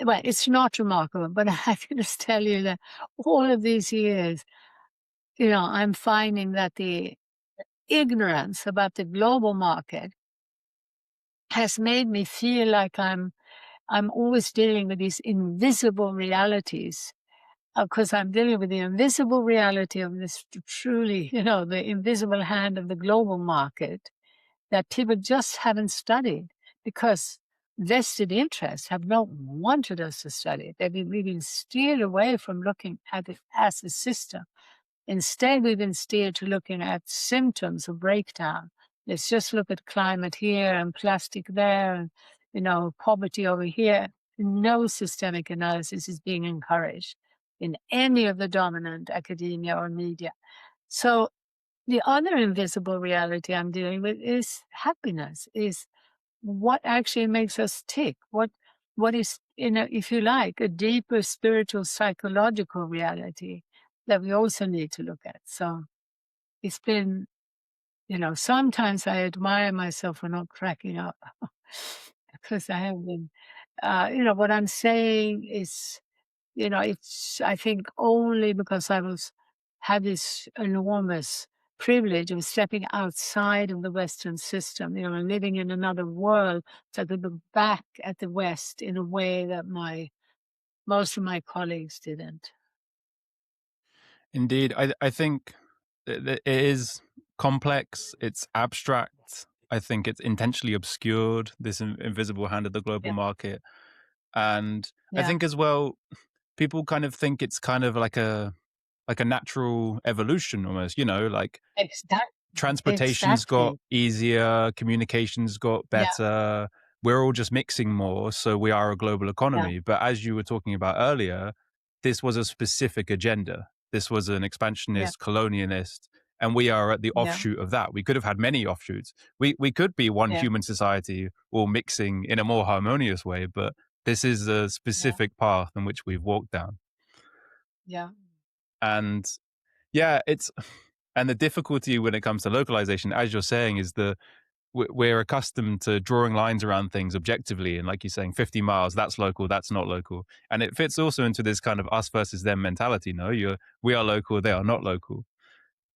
[SPEAKER 2] Well, it's not remarkable, but I can just tell you that all of these years, I'm finding that the ignorance about the global market has made me feel like I'm always dealing with these invisible realities, because I'm dealing with the invisible reality of this truly, the invisible hand of the global market that people just haven't studied, because vested interests have not wanted us to study it. We've been steered away from looking at it as a system. Instead, we've been steered to looking at symptoms of breakdown. Let's just look at climate here and plastic there and, poverty over here. No systemic analysis is being encouraged in any of the dominant academia or media. So the other invisible reality I'm dealing with is happiness, is what actually makes us tick, what is, if you like, a deeper spiritual, psychological reality that we also need to look at. So it's been, sometimes I admire myself for not cracking up because I have been, what I'm saying is, it's, I think, only because had this enormous privilege of stepping outside of the Western system, and living in another world, so I could look back at the West in a way that most of my colleagues didn't.
[SPEAKER 1] Indeed, I think that it is complex, it's abstract. I think it's intentionally obscured, this invisible hand of the global
[SPEAKER 2] Yeah.
[SPEAKER 1] market. And I
[SPEAKER 2] Yeah.
[SPEAKER 1] think as well, people kind of think it's kind of like a natural evolution almost, like
[SPEAKER 2] Exactly.
[SPEAKER 1] transportation's got
[SPEAKER 2] Exactly.
[SPEAKER 1] easier, communications got
[SPEAKER 2] Yeah.
[SPEAKER 1] better. We're all just mixing more, so we are a global
[SPEAKER 2] Yeah.
[SPEAKER 1] economy. But as you were talking about earlier, this was a specific agenda. This was an
[SPEAKER 2] Yeah.
[SPEAKER 1] expansionist, colonialist, and we are at the
[SPEAKER 2] Yeah.
[SPEAKER 1] offshoot of that. We could have had many offshoots. We could be one
[SPEAKER 2] Yeah.
[SPEAKER 1] human society, all mixing in a more harmonious way, but this is a
[SPEAKER 2] Yeah.
[SPEAKER 1] specific path in which we've walked down.
[SPEAKER 2] Yeah.
[SPEAKER 1] And yeah, and the difficulty when it comes to localization, as you're saying, is we're accustomed to drawing lines around things objectively. And like you're saying, 50 miles, that's local, that's not local. And it fits also into this kind of us versus them mentality. No, we are local, they are not local.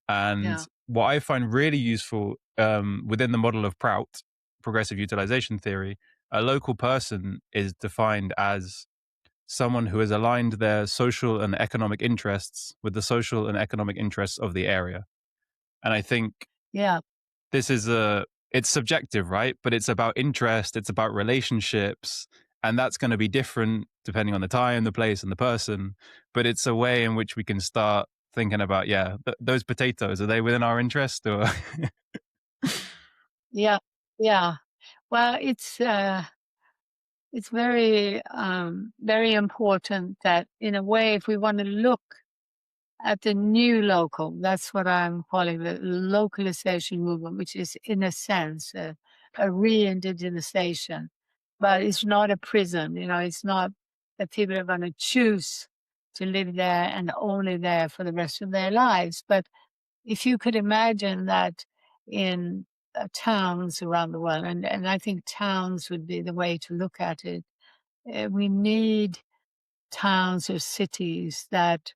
[SPEAKER 1] And
[SPEAKER 2] Yeah.
[SPEAKER 1] what I find really useful within the model of Prout, progressive utilization theory, a local person is defined as someone who has aligned their social and economic interests with the social and economic interests of the area. And I think
[SPEAKER 2] Yeah.
[SPEAKER 1] this is it's subjective, right? But it's about interest, it's about relationships, and that's going to be different depending on the time, the place, and the person. But it's a way in which we can start thinking about, those potatoes, are they within our interest or?
[SPEAKER 2] Yeah. Yeah. Well, it's very, very important that in a way, if we want to look at the new local, that's what I'm calling the localization movement, which is in a sense a re-indigenization, but it's not a prison. It's not that people are going to choose to live there and only there for the rest of their lives. But if you could imagine that in towns around the world, and I think towns would be the way to look at it, we need towns or cities that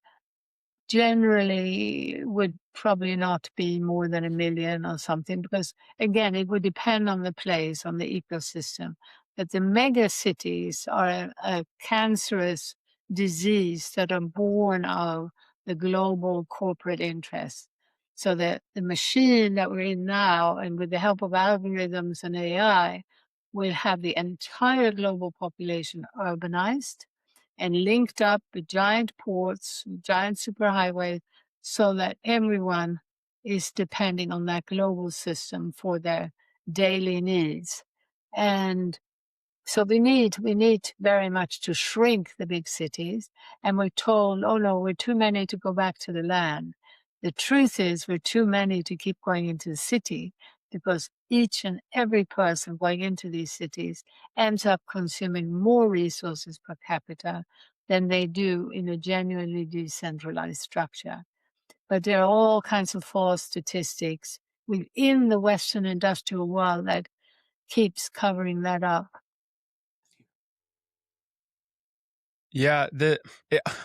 [SPEAKER 2] generally would probably not be more than 1 million or something, because again, it would depend on the place, on the ecosystem. But the mega cities are a cancerous disease that are born of the global corporate interests. So that the machine that we're in now, and with the help of algorithms and AI, will have the entire global population urbanized and linked up with giant ports, giant superhighways, so that everyone is depending on that global system for their daily needs. And so we need very much to shrink the big cities. And we're told, oh no, we're too many to go back to the land. The truth is we're too many to keep going into the city, because each and every person going into these cities ends up consuming more resources per capita than they do in a genuinely decentralized structure. But there are all kinds of false statistics within the Western industrial world that keeps covering that up.
[SPEAKER 1] Yeah,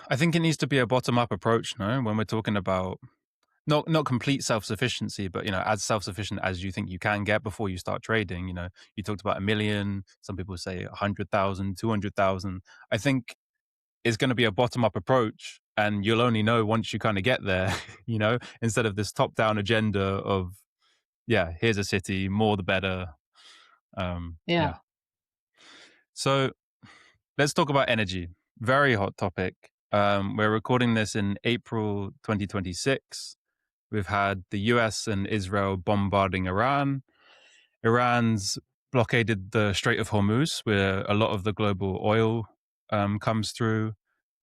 [SPEAKER 1] I think it needs to be a bottom-up approach, no? When we're talking about not complete self-sufficiency, but as self-sufficient as you think you can get before you start trading. You talked about 1 million. Some people say 100,000, 200,000. I think it's going to be a bottom-up approach, and you'll only know once you kind of get there. Instead of this top-down agenda of here's a city, more the better. Yeah.
[SPEAKER 2] Yeah.
[SPEAKER 1] So let's talk about energy. Very hot topic. We're recording this in April 2026. We've had the US and Israel bombarding Iran. Iran's blockaded the Strait of Hormuz, where a lot of the global oil comes through.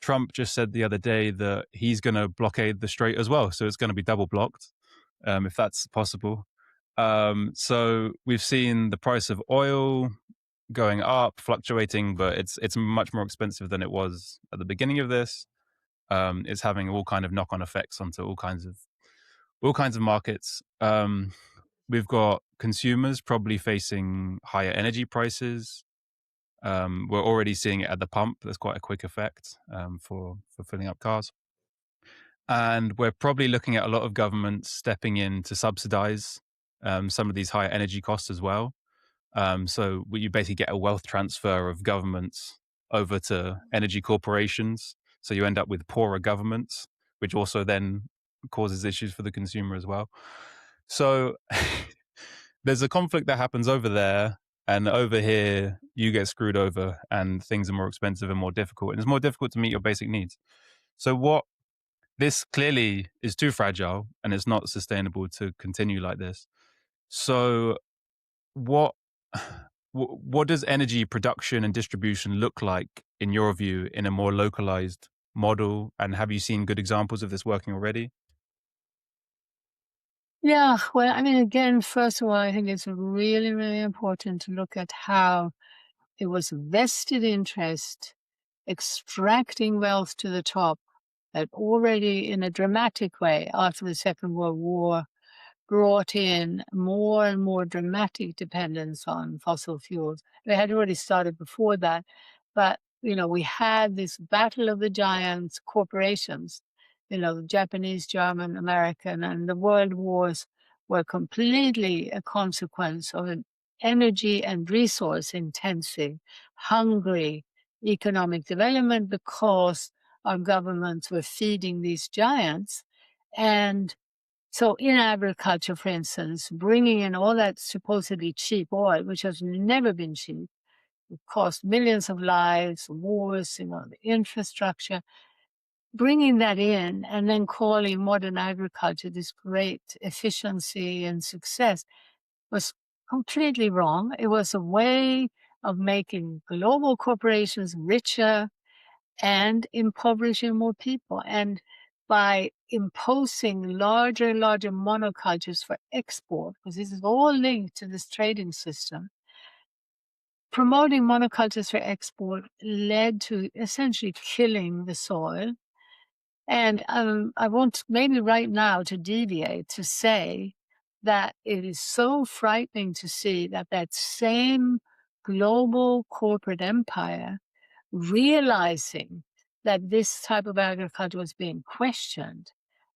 [SPEAKER 1] Trump just said the other day that he's going to blockade the strait as well. So it's going to be double blocked, if that's possible. So we've seen the price of oil going up, fluctuating, but it's much more expensive than it was at the beginning of this. It's having all kind of knock-on effects onto all kinds of markets. We've got consumers probably facing higher energy prices. We're already seeing it at the pump. There's quite a quick effect for filling up cars. And we're probably looking at a lot of governments stepping in to subsidize some of these higher energy costs as well. So you basically get a wealth transfer of governments over to energy corporations. So you end up with poorer governments, which also then causes issues for the consumer as well. So there's a conflict that happens over there, and over here you get screwed over and things are more expensive and more difficult, and it's more difficult to meet your basic needs. So what this clearly is too fragile and it's not sustainable to continue like this. So what what does energy production and distribution look like in your view in a more localized model, and have you seen good examples of this working already?
[SPEAKER 2] Yeah, well, I mean, again, first of all, I think it's really, really important to look at how it was vested interest extracting wealth to the top that already in a dramatic way after the Second World War brought in more and more dramatic dependence on fossil fuels. They had already started before that, but we had this battle of the giants, corporations, the Japanese, German, American, and the world wars were completely a consequence of an energy and resource intensive, hungry economic development because our governments were feeding these giants. And so in agriculture, for instance, bringing in all that supposedly cheap oil, which has never been cheap, it cost millions of lives, wars, the infrastructure, bringing that in and then calling modern agriculture this great efficiency and success was completely wrong. It was a way of making global corporations richer and impoverishing more people. And by imposing larger and larger monocultures for export, because this is all linked to this trading system, promoting monocultures for export led to essentially killing the soil. And I want maybe right now to deviate to say that it is so frightening to see that that same global corporate empire realizing that this type of agriculture was being questioned,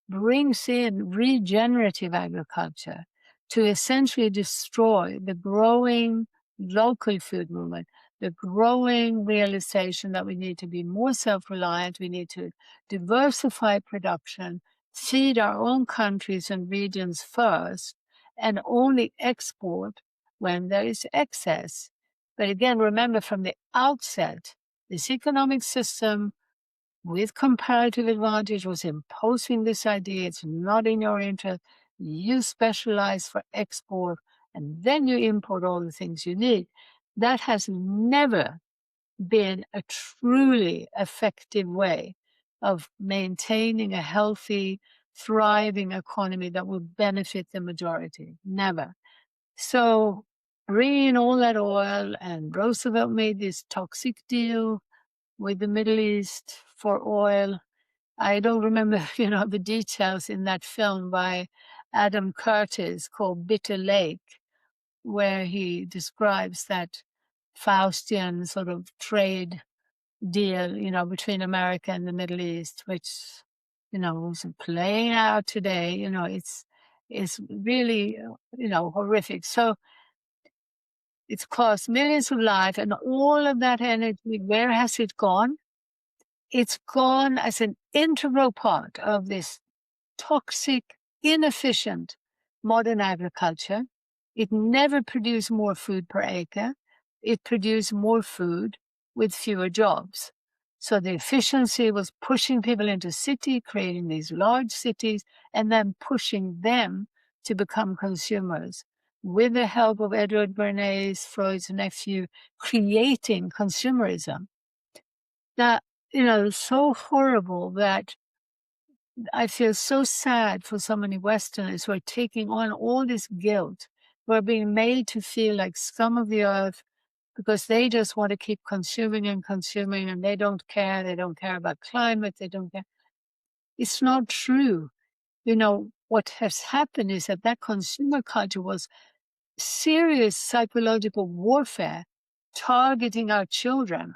[SPEAKER 2] brings in regenerative agriculture to essentially destroy the growing local food movement, the growing realization that we need to be more self-reliant, we need to diversify production, feed our own countries and regions first, and only export when there is excess. But again, remember from the outset, this economic system with comparative advantage was imposing this idea. It's not in your interest. You specialize for export and then you import all the things you need. That has never been a truly effective way of maintaining a healthy, thriving economy that will benefit the majority. Never. So bringing in all that oil, and Roosevelt made this toxic deal with the Middle East for oil. I don't remember, the details in that film by Adam Curtis called Bitter Lake, where he describes that Faustian sort of trade deal, between America and the Middle East, which, is playing out today. It's really, horrific. So it's cost millions of lives, and all of that energy, where has it gone? It's gone as an integral part of this toxic, inefficient modern agriculture. It never produced more food per acre. It produced more food with fewer jobs. So the efficiency was pushing people into city, creating these large cities, and then pushing them to become consumers. With the help of Edward Bernays, Freud's nephew, creating consumerism. That, so horrible that I feel so sad for so many Westerners who are taking on all this guilt, who are being made to feel like scum of the earth because they just want to keep consuming and consuming and they don't care. They don't care about climate. They don't care. It's not true. What has happened is that consumer culture was serious psychological warfare targeting our children,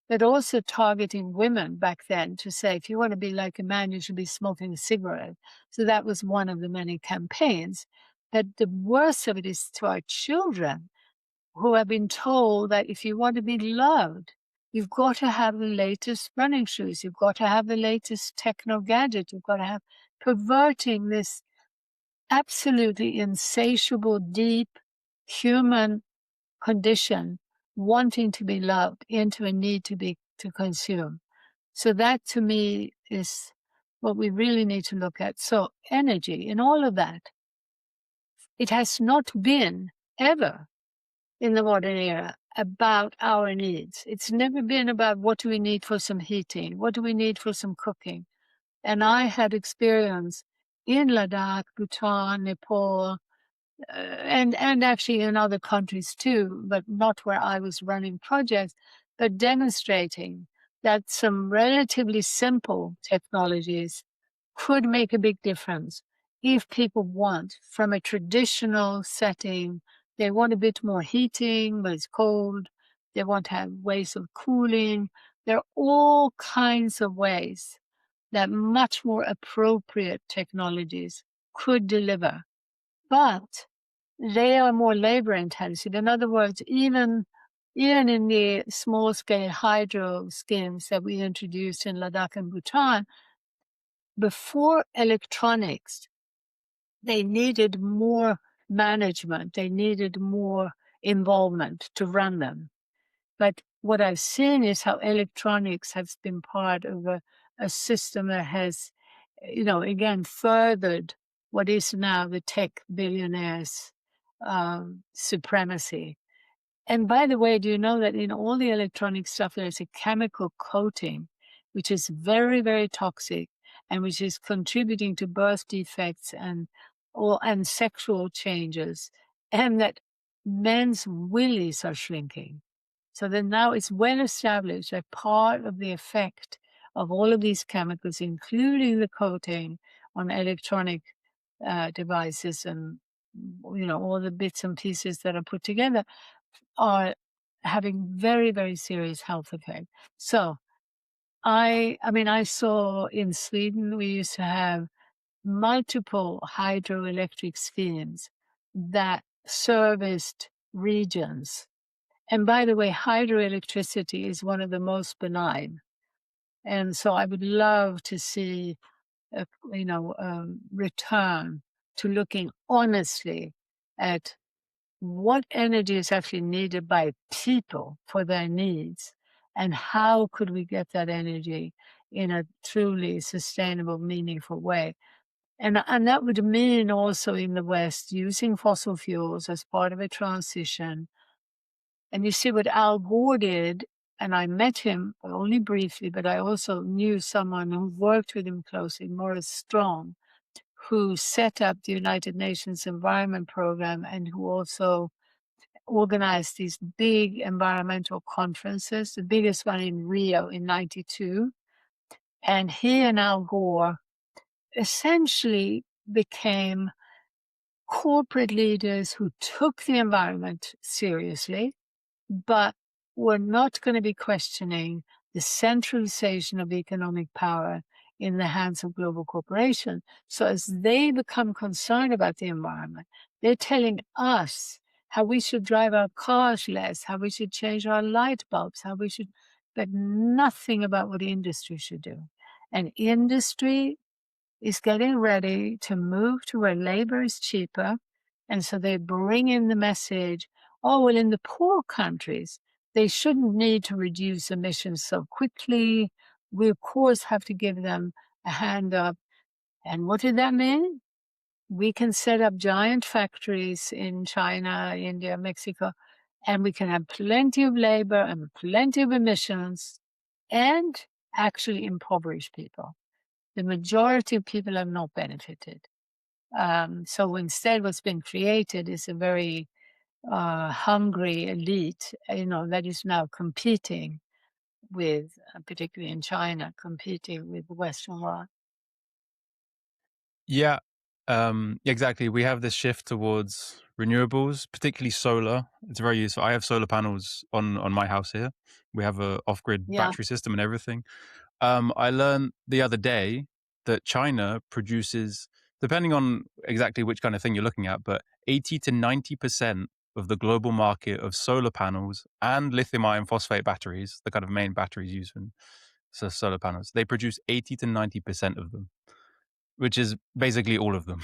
[SPEAKER 2] but also targeting women back then to say, if you want to be like a man, you should be smoking a cigarette. So that was one of the many campaigns. But the worst of it is to our children who have been told that if you want to be loved, you've got to have the latest running shoes. You've got to have the latest techno gadget. You've got to have perverting this absolutely insatiable, deep human condition, wanting to be loved, into a need to consume. So that to me is what we really need to look at. So energy in all of that, it has not been ever in the modern era about our needs. It's never been about what do we need for some heating, what do we need for some cooking. And I had experience in Ladakh, Bhutan, Nepal, and actually in other countries too, but not where I was running projects, but demonstrating that some relatively simple technologies could make a big difference if people want from a traditional setting. They want a bit more heating, but it's cold. They want to have ways of cooling. There are all kinds of ways that much more appropriate technologies could deliver. But they are more labor intensive. In other words, even in the small scale hydro schemes that we introduced in Ladakh and Bhutan, before electronics, they needed more management. They needed more involvement to run them. But what I've seen is how electronics has been part of a system that has, again, furthered what is now the tech billionaires' supremacy. And by the way, do you know that in all the electronic stuff, there's a chemical coating, which is very, very toxic and which is contributing to birth defects and sexual changes, and that men's willies are shrinking. So then now it's well established that part of the effect of all of these chemicals, including the coating on electronic devices and all the bits and pieces that are put together, are having very, very serious health effects. So I saw in Sweden, we used to have multiple hydroelectric schemes that serviced regions. And by the way, hydroelectricity is one of the most benign. And so I would love to see a return to looking honestly at what energy is actually needed by people for their needs, and how could we get that energy in a truly sustainable, meaningful way. And that would mean also in the West using fossil fuels as part of a transition. And you see what Al Gore did, and I met him only briefly, but I also knew someone who worked with him closely, Morris Strong, who set up the United Nations Environment Program and who also organized these big environmental conferences, the biggest one in Rio in 92. And he and Al Gore essentially became corporate leaders who took the environment seriously, but were not going to be questioning the centralization of economic power in the hands of global corporations. So as they become concerned about the environment, they're telling us how we should drive our cars less, how we should change our light bulbs, but nothing about what industry should do. And industry is getting ready to move to where labor is cheaper. And so they bring in the message, oh, well, in the poor countries, they shouldn't need to reduce emissions so quickly. We, of course, have to give them a hand up. And what did that mean? We can set up giant factories in China, India, Mexico, and we can have plenty of labor and plenty of emissions and actually impoverish people. The majority of people have not benefited. So instead, what's been created is a very hungry elite, that is now competing with, particularly in China, competing with the Western world.
[SPEAKER 1] Yeah, exactly. We have this shift towards renewables, particularly solar. It's very useful. I have solar panels on my house here. We have a off-grid
[SPEAKER 2] Yeah.
[SPEAKER 1] battery system and everything. I learned the other day that China produces, depending on exactly which kind of thing you're looking at, but 80 to 90% of the global market of solar panels and lithium iron phosphate batteries, the kind of main batteries used in solar panels, they produce 80 to 90% of them, which is basically all of them.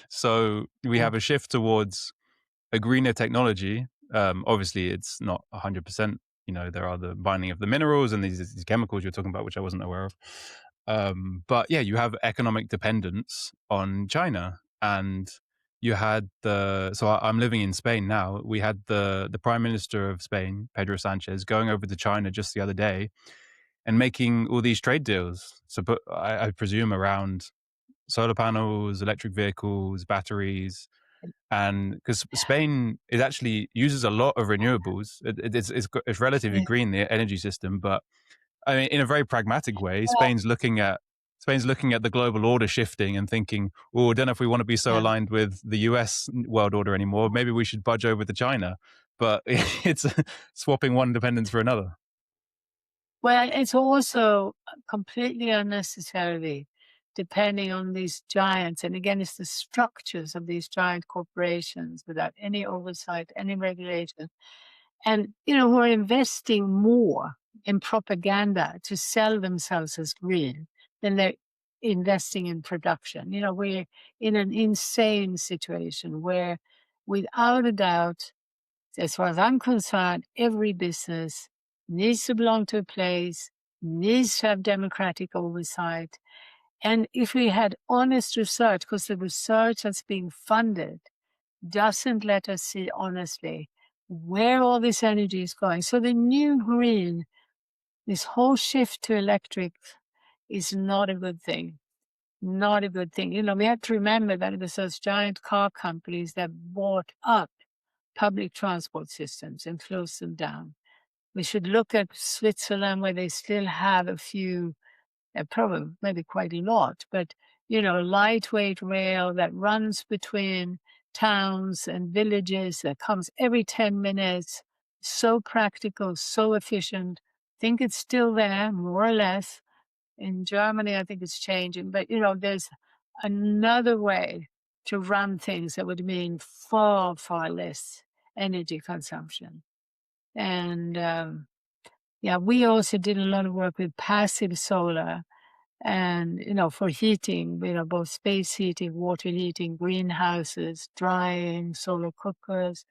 [SPEAKER 1] So we have a shift towards a greener technology. Obviously, it's not 100%. There are the binding of the minerals and these chemicals you're talking about, which I wasn't aware of. But yeah, you have economic dependence on China, and you had I'm living in Spain now. We had the Prime Minister of Spain, Pedro Sanchez, going over to China just the other day and making all these trade deals. So, I presume around solar panels, electric vehicles, batteries, and because Spain is actually uses a lot of renewables, it's relatively
[SPEAKER 2] Yeah.
[SPEAKER 1] green, the energy system. But I mean, in a very pragmatic way, Spain's looking at the global order shifting and thinking, "Oh, I don't know if we want to be so
[SPEAKER 2] Yeah.
[SPEAKER 1] aligned with the U.S. world order anymore. Maybe we should budge over to China." But it's swapping one dependence for another.
[SPEAKER 2] Well, it's also completely unnecessarily depending on these giants. And again, it's the structures of these giant corporations without any oversight, any regulation. And, who are investing more in propaganda to sell themselves as green than they're investing in production. We're in an insane situation where, without a doubt, as far as I'm concerned, every business needs to belong to a place, needs to have democratic oversight. And if we had honest research, because the research that's being funded doesn't let us see honestly where all this energy is going. So the new green, this whole shift to electric is not a good thing. Not a good thing. We have to remember that it was those giant car companies that bought up public transport systems and closed them down. We should look at Switzerland, where they still have a few, probably maybe quite a lot, but lightweight rail that runs between towns and villages that comes every 10 minutes. So practical, so efficient. I think it's still there, more or less. In Germany, I think it's changing, but there's another way to run things that would mean far, far less energy consumption. And yeah, we also did a lot of work with passive solar and, for heating, both space heating, water heating, greenhouses, drying, solar cookers.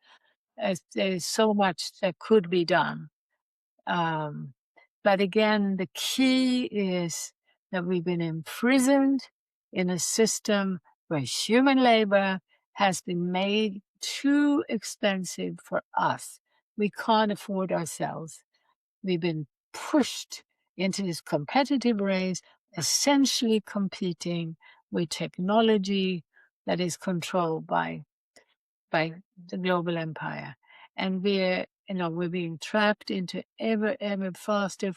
[SPEAKER 2] There's so much that could be done. Um, but again, the key is that we've been imprisoned in a system where human labor has been made too expensive for us. We can't afford ourselves. We've been pushed into this competitive race, essentially competing with technology that is controlled by the global empire. And we're being trapped into ever faster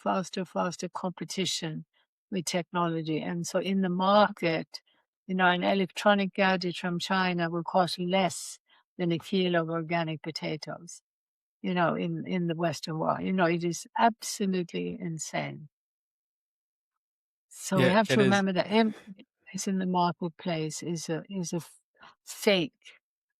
[SPEAKER 2] competition with technology. And so in the market, an electronic gadget from China will cost less than a kilo of organic potatoes, in the Western world. It is absolutely insane. So we
[SPEAKER 1] Yeah,
[SPEAKER 2] have to
[SPEAKER 1] it is.
[SPEAKER 2] remember that emptiness in the marketplace is a fake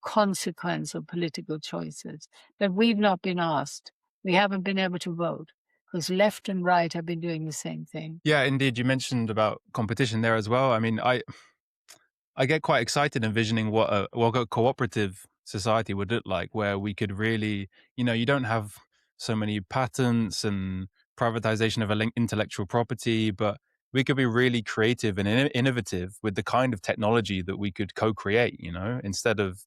[SPEAKER 2] consequence of political choices that we've not been asked. We haven't been able to vote because left and right have been doing the same thing.
[SPEAKER 1] Yeah, indeed. You mentioned about competition there as well. I mean, I get quite excited envisioning what a cooperative society would look like, where we could really, you don't have so many patents and privatization of intellectual property, but we could be really creative and innovative with the kind of technology that we could co-create, instead of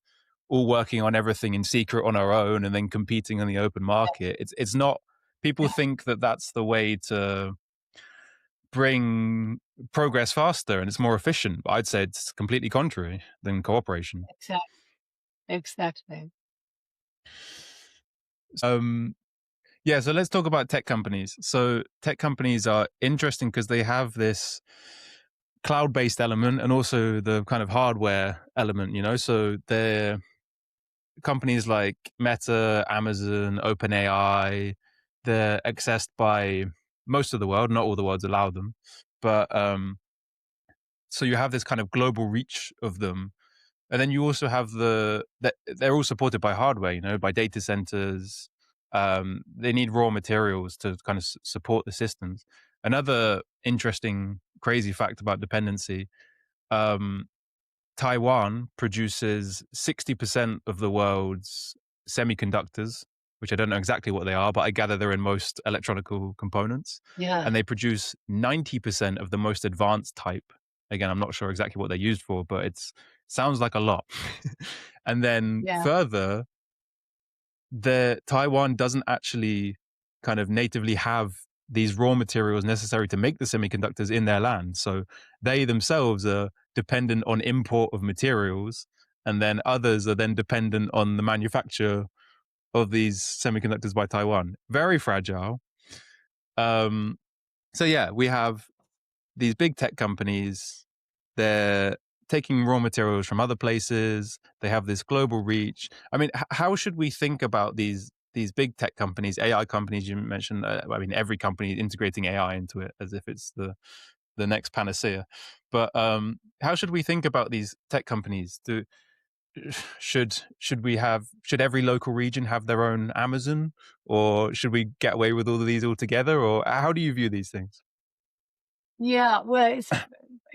[SPEAKER 1] all working on everything in secret on our own and then competing on the open market. It's not, people
[SPEAKER 2] Yeah,
[SPEAKER 1] think that that's the way to bring progress faster and it's more efficient. But I'd say it's completely contrary than cooperation.
[SPEAKER 2] exactly. Exactly.
[SPEAKER 1] Um, yeah, so let's talk about tech companies. So tech companies are interesting because they have this cloud-based element and also the kind of hardware element, So they're companies like Meta, Amazon, OpenAI. They're accessed by most of the world. Not all the worlds allow them, but so you have this kind of global reach of them. And then you also have they're all supported by hardware, by data centers. They need raw materials to kind of support the systems. Another interesting, crazy fact about dependency. Um, Taiwan produces 60% of the world's semiconductors, which I don't know exactly what they are, but I gather they're in most electronical components.
[SPEAKER 2] Yeah.
[SPEAKER 1] And they produce 90% of the most advanced type. Again, I'm not sure exactly what they're used for, but it sounds like a lot. And then
[SPEAKER 2] Yeah.
[SPEAKER 1] further, Taiwan doesn't actually kind of natively have these raw materials necessary to make the semiconductors in their land. So they themselves are dependent on import of materials, and then others are then dependent on the manufacture of these semiconductors by Taiwan. Very fragile. So yeah, we have these big tech companies. They're taking raw materials from other places. They have this global reach. I mean, how should we think about these big tech companies, AI companies you mentioned? I mean, every company integrating AI into it as if it's the next panacea. But how should we think about these tech companies? Should every local region have their own Amazon, or should we get away with all of these altogether? Or how do you view these things?
[SPEAKER 2] Yeah, well, it's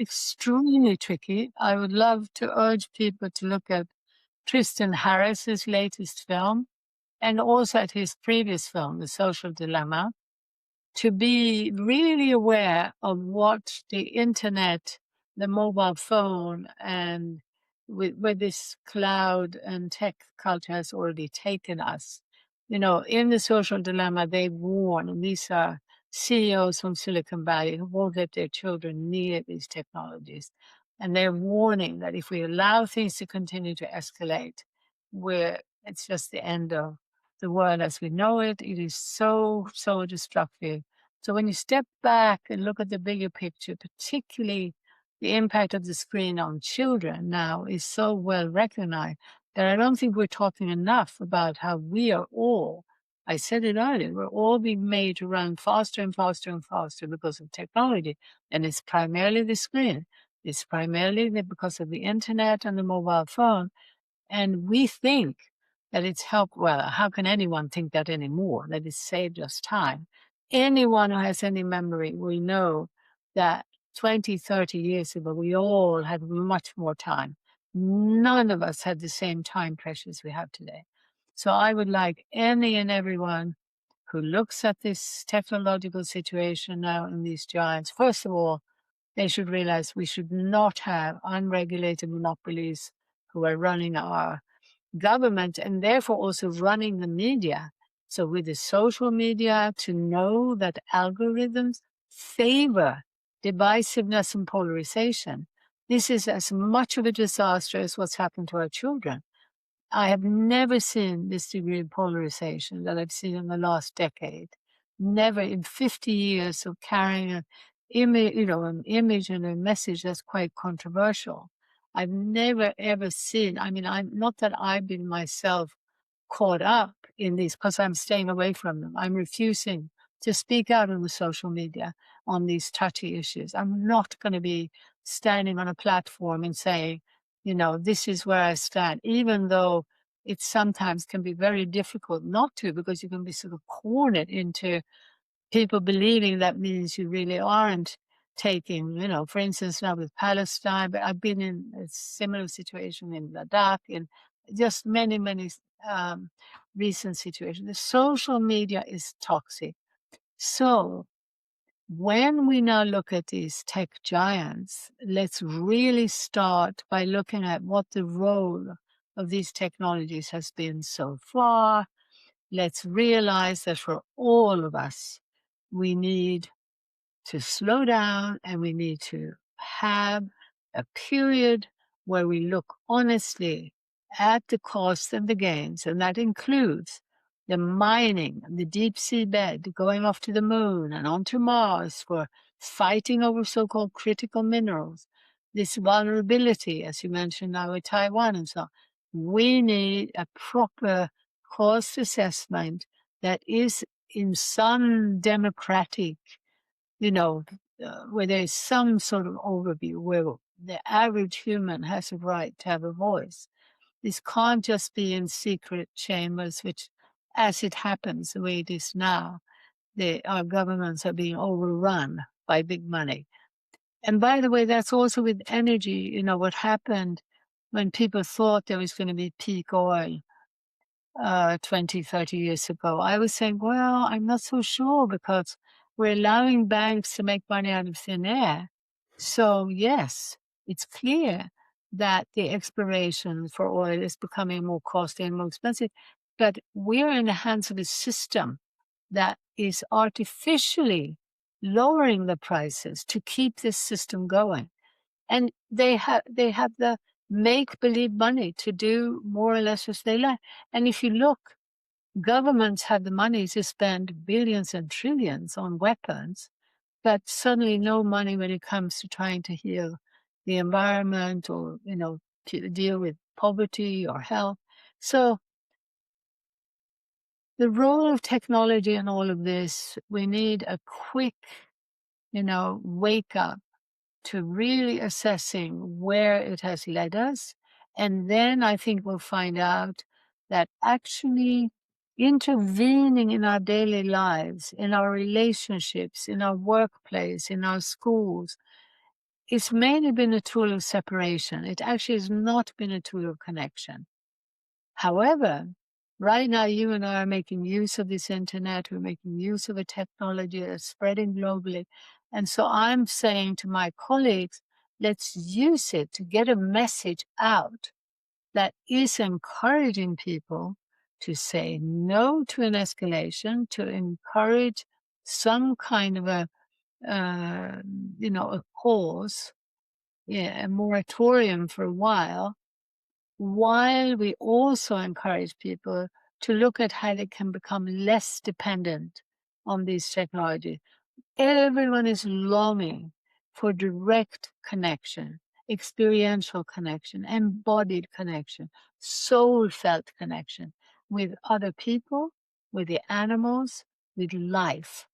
[SPEAKER 2] extremely tricky. I would love to urge people to look at Tristan Harris's latest film and also at his previous film, The Social Dilemma, to be really aware of what the internet, the mobile phone, and where this cloud and tech culture has already taken us. In The Social Dilemma, they warn, and these are CEOs from Silicon Valley who won't let their children near these technologies. And they're warning that if we allow things to continue to escalate, where it's just the end of the world as we know it, it is so, so destructive. So when you step back and look at the bigger picture, particularly the impact of the screen on children now is so well recognized that I don't think we're talking enough about how we are all, I said it earlier, we're all being made to run faster and faster and faster because of technology. And it's primarily the screen. It's primarily because of the internet and the mobile phone. And we think that it's helped. Well, how can anyone think that anymore? That it's saved us time. Anyone who has any memory will know that 20, 30 years ago, we all had much more time. None of us had the same time pressures we have today. So I would like any and everyone who looks at this technological situation now in these giants, first of all, they should realize we should not have unregulated monopolies who are running our government and therefore also running the media. So with the social media, to know that algorithms favor divisiveness and polarization. This is as much of a disaster as what's happened to our children. I have never seen this degree of polarization that I've seen in the last decade. Never in 50 years of carrying an image and a message that's quite controversial. I've never ever seen, I'm not that I've been myself caught up in these because I'm staying away from them. I'm refusing to speak out on the social media on these touchy issues. I'm not going to be standing on a platform and saying, this is where I stand, even though it sometimes can be very difficult not to, because you can be sort of cornered into people believing that means you really aren't taking, for instance, now with Palestine, but I've been in a similar situation in Ladakh and just many, many recent situations. The social media is toxic. So when we now look at these tech giants, let's really start by looking at what the role of these technologies has been so far. Let's realize that for all of us, we need to slow down and we need to have a period where we look honestly at the costs and the gains. And that includes the mining, the deep sea bed, going off to the moon and onto Mars for fighting over so-called critical minerals, this vulnerability, as you mentioned now with Taiwan and so on. We need a proper cost assessment that is in some democratic, where there is some sort of overview where the average human has a right to have a voice. This can't just be in secret chambers, which, as it happens the way it is now, our governments are being overrun by big money. And by the way, that's also with energy. What happened when people thought there was going to be peak oil 20, 30 years ago. I was saying, well, I'm not so sure because we're allowing banks to make money out of thin air. So yes, it's clear that the exploration for oil is becoming more costly and more expensive. But we're in the hands of a system that is artificially lowering the prices to keep this system going. And they have the make believe money to do more or less as they like. And if you look, governments have the money to spend billions and trillions on weapons, but suddenly no money when it comes to trying to heal the environment or, to deal with poverty or health. So the role of technology in all of this, we need a quick, wake up to really assessing where it has led us. And then I think we'll find out that actually intervening in our daily lives, in our relationships, in our workplace, in our schools, it's mainly been a tool of separation. It actually has not been a tool of connection. However, right now you and I are making use of this internet, we're making use of a technology that's spreading globally. And so I'm saying to my colleagues, let's use it to get a message out that is encouraging people to say no to an escalation, to encourage some kind of a pause, a moratorium for a while we also encourage people to look at how they can become less dependent on these technologies. Everyone is longing for direct connection, experiential connection, embodied connection, soul felt connection with other people, with the animals, with life.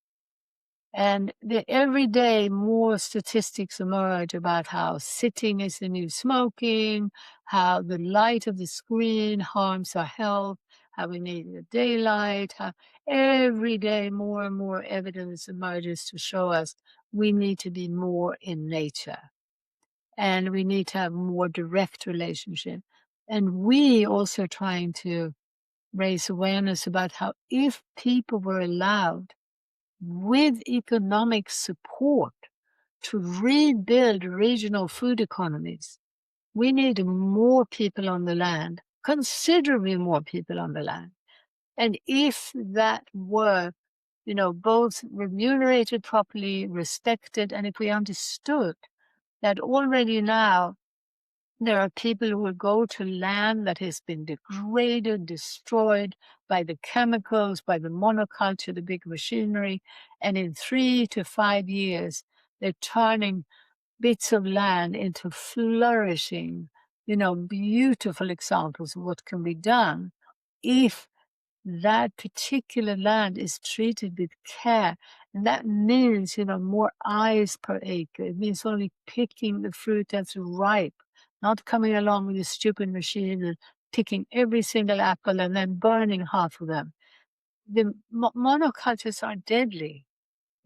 [SPEAKER 2] And every day more statistics emerge about how sitting is the new smoking, how the light of the screen harms our health, how we need the daylight, how every day more and more evidence emerges to show us we need to be more in nature and we need to have more direct relationship. And we also trying to raise awareness about how if people were allowed with economic support to rebuild regional food economies, we need more people on the land, considerably more people on the land. And if that were, both remunerated properly, respected, and if we understood that already now there are people who will go to land that has been degraded, destroyed by the chemicals, by the monoculture, the big machinery. And in 3 to 5 years, they're turning bits of land into flourishing, beautiful examples of what can be done if that particular land is treated with care. And that means, more eyes per acre. It means only picking the fruit that's ripe, not coming along with a stupid machine and picking every single apple and then burning half of them. The monocultures are deadly,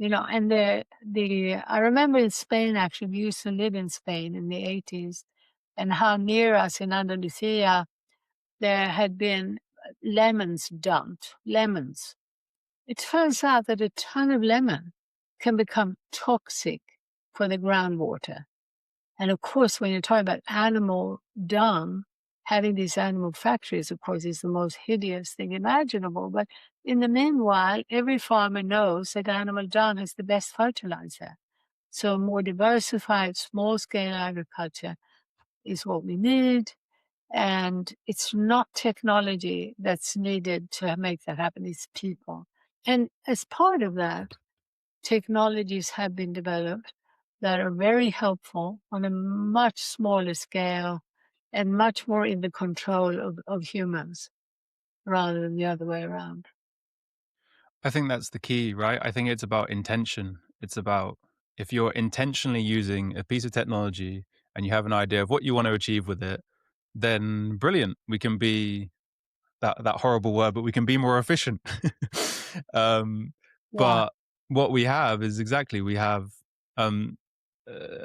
[SPEAKER 2] and I remember in Spain, actually, we used to live in Spain in the 80s, and how near us in Andalusia, there had been lemons dumped, lemons. It turns out that a ton of lemon can become toxic for the groundwater. And of course, when you're talking about animal dung, having these animal factories, of course, is the most hideous thing imaginable. But in the meanwhile, every farmer knows that animal dung is the best fertilizer. So more diversified, small-scale agriculture is what we need. And it's not technology that's needed to make that happen, it's people. And as part of that, technologies have been developed that are very helpful on a much smaller scale and much more in the control of humans rather than the other way around.
[SPEAKER 1] I think that's the key, right? I think it's about intention. It's about if you're intentionally using a piece of technology and you have an idea of what you want to achieve with it, then brilliant. We can be that horrible word, but we can be more efficient. um,
[SPEAKER 2] Yeah.
[SPEAKER 1] but what we have is exactly we have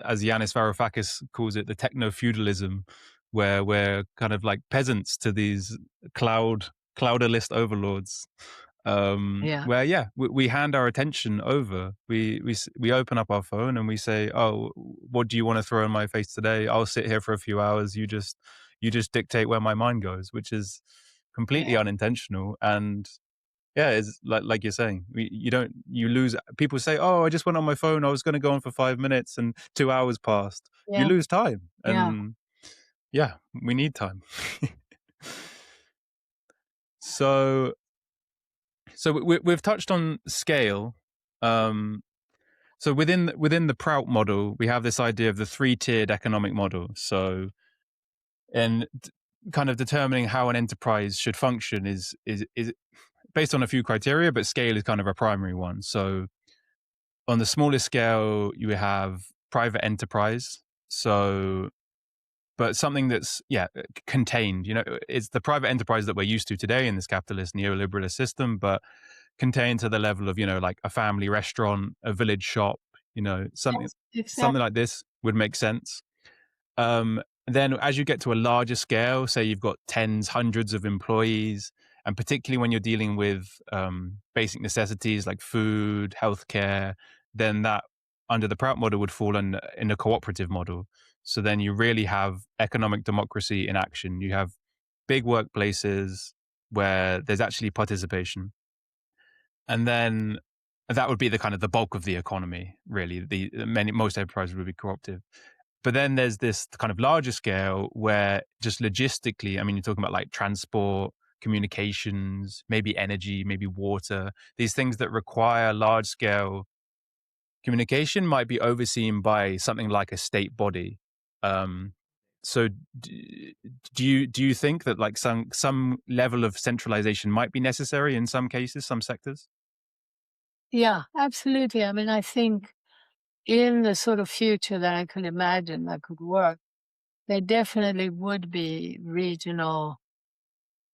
[SPEAKER 1] as Yanis Varoufakis calls it, the techno-feudalism, where we're kind of like peasants to these cloudalist overlords.
[SPEAKER 2] Yeah.
[SPEAKER 1] Where we hand our attention over. We open up our phone and we say, "Oh, what do you want to throw in my face today? I'll sit here for a few hours. You just dictate where my mind goes," which is completely
[SPEAKER 2] Yeah.
[SPEAKER 1] unintentional. And yeah, it's like you're saying, you lose. People say, "Oh, I just went on my phone. I was going to go on for 5 minutes, and 2 hours passed." You
[SPEAKER 2] Yeah.
[SPEAKER 1] lose time,
[SPEAKER 2] Yeah.
[SPEAKER 1] and yeah, we need time. so we've touched on scale. So within the Prout model, we have this idea of the three-tiered economic model. So, and kind of determining how an enterprise should function is based on a few criteria, but scale is kind of a primary one. So on the smallest scale, you have private enterprise. So, but something that's contained. It's the private enterprise that we're used to today in this capitalist neoliberalist system, but contained to the level of like a family restaurant, a village shop. Something
[SPEAKER 2] Yes, exactly.
[SPEAKER 1] like this would make sense. Then as you get to a larger scale, say you've got tens, hundreds of employees, and particularly when you're dealing with basic necessities like food, healthcare, then that under the Prout model would fall in a cooperative model. So then you really have economic democracy in action. You have big workplaces where there's actually participation. And then that would be the kind of the bulk of the economy, really. Most enterprises would be cooperative. But then there's this kind of larger scale where just logistically, I mean, you're talking about like transport, communications, maybe energy, maybe water, these things that require large scale communication might be overseen by something like a state body. So do you think that like some level of centralization might be necessary in some cases, some sectors?
[SPEAKER 2] Yeah, absolutely. I mean, I think in the sort of future that I can imagine that could work, there definitely would be regional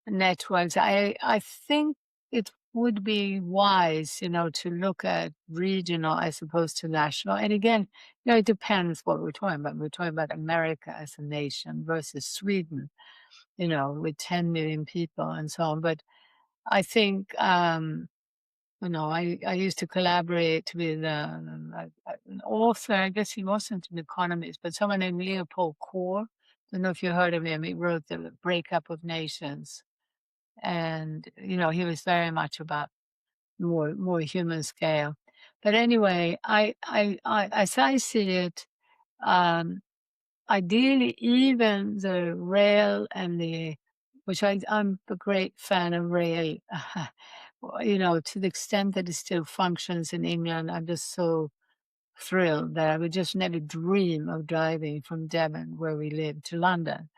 [SPEAKER 2] networks. I think it would be wise, to look at regional as opposed to national. And again, it depends what we're talking about. We're talking about America as a nation versus Sweden, with 10 million people and so on. But I think, I used to collaborate with an author. I guess he wasn't an economist, but someone named Leopold Kohr. Don't know if you heard of him. He wrote The Breakup of Nations. And, he was very much about more human scale. But anyway, as I see it, um, ideally, even the rail and which I'm a great fan of rail, to the extent that it still functions in England, I'm just so thrilled that I would just never dream of driving from Devon, where we live, to London.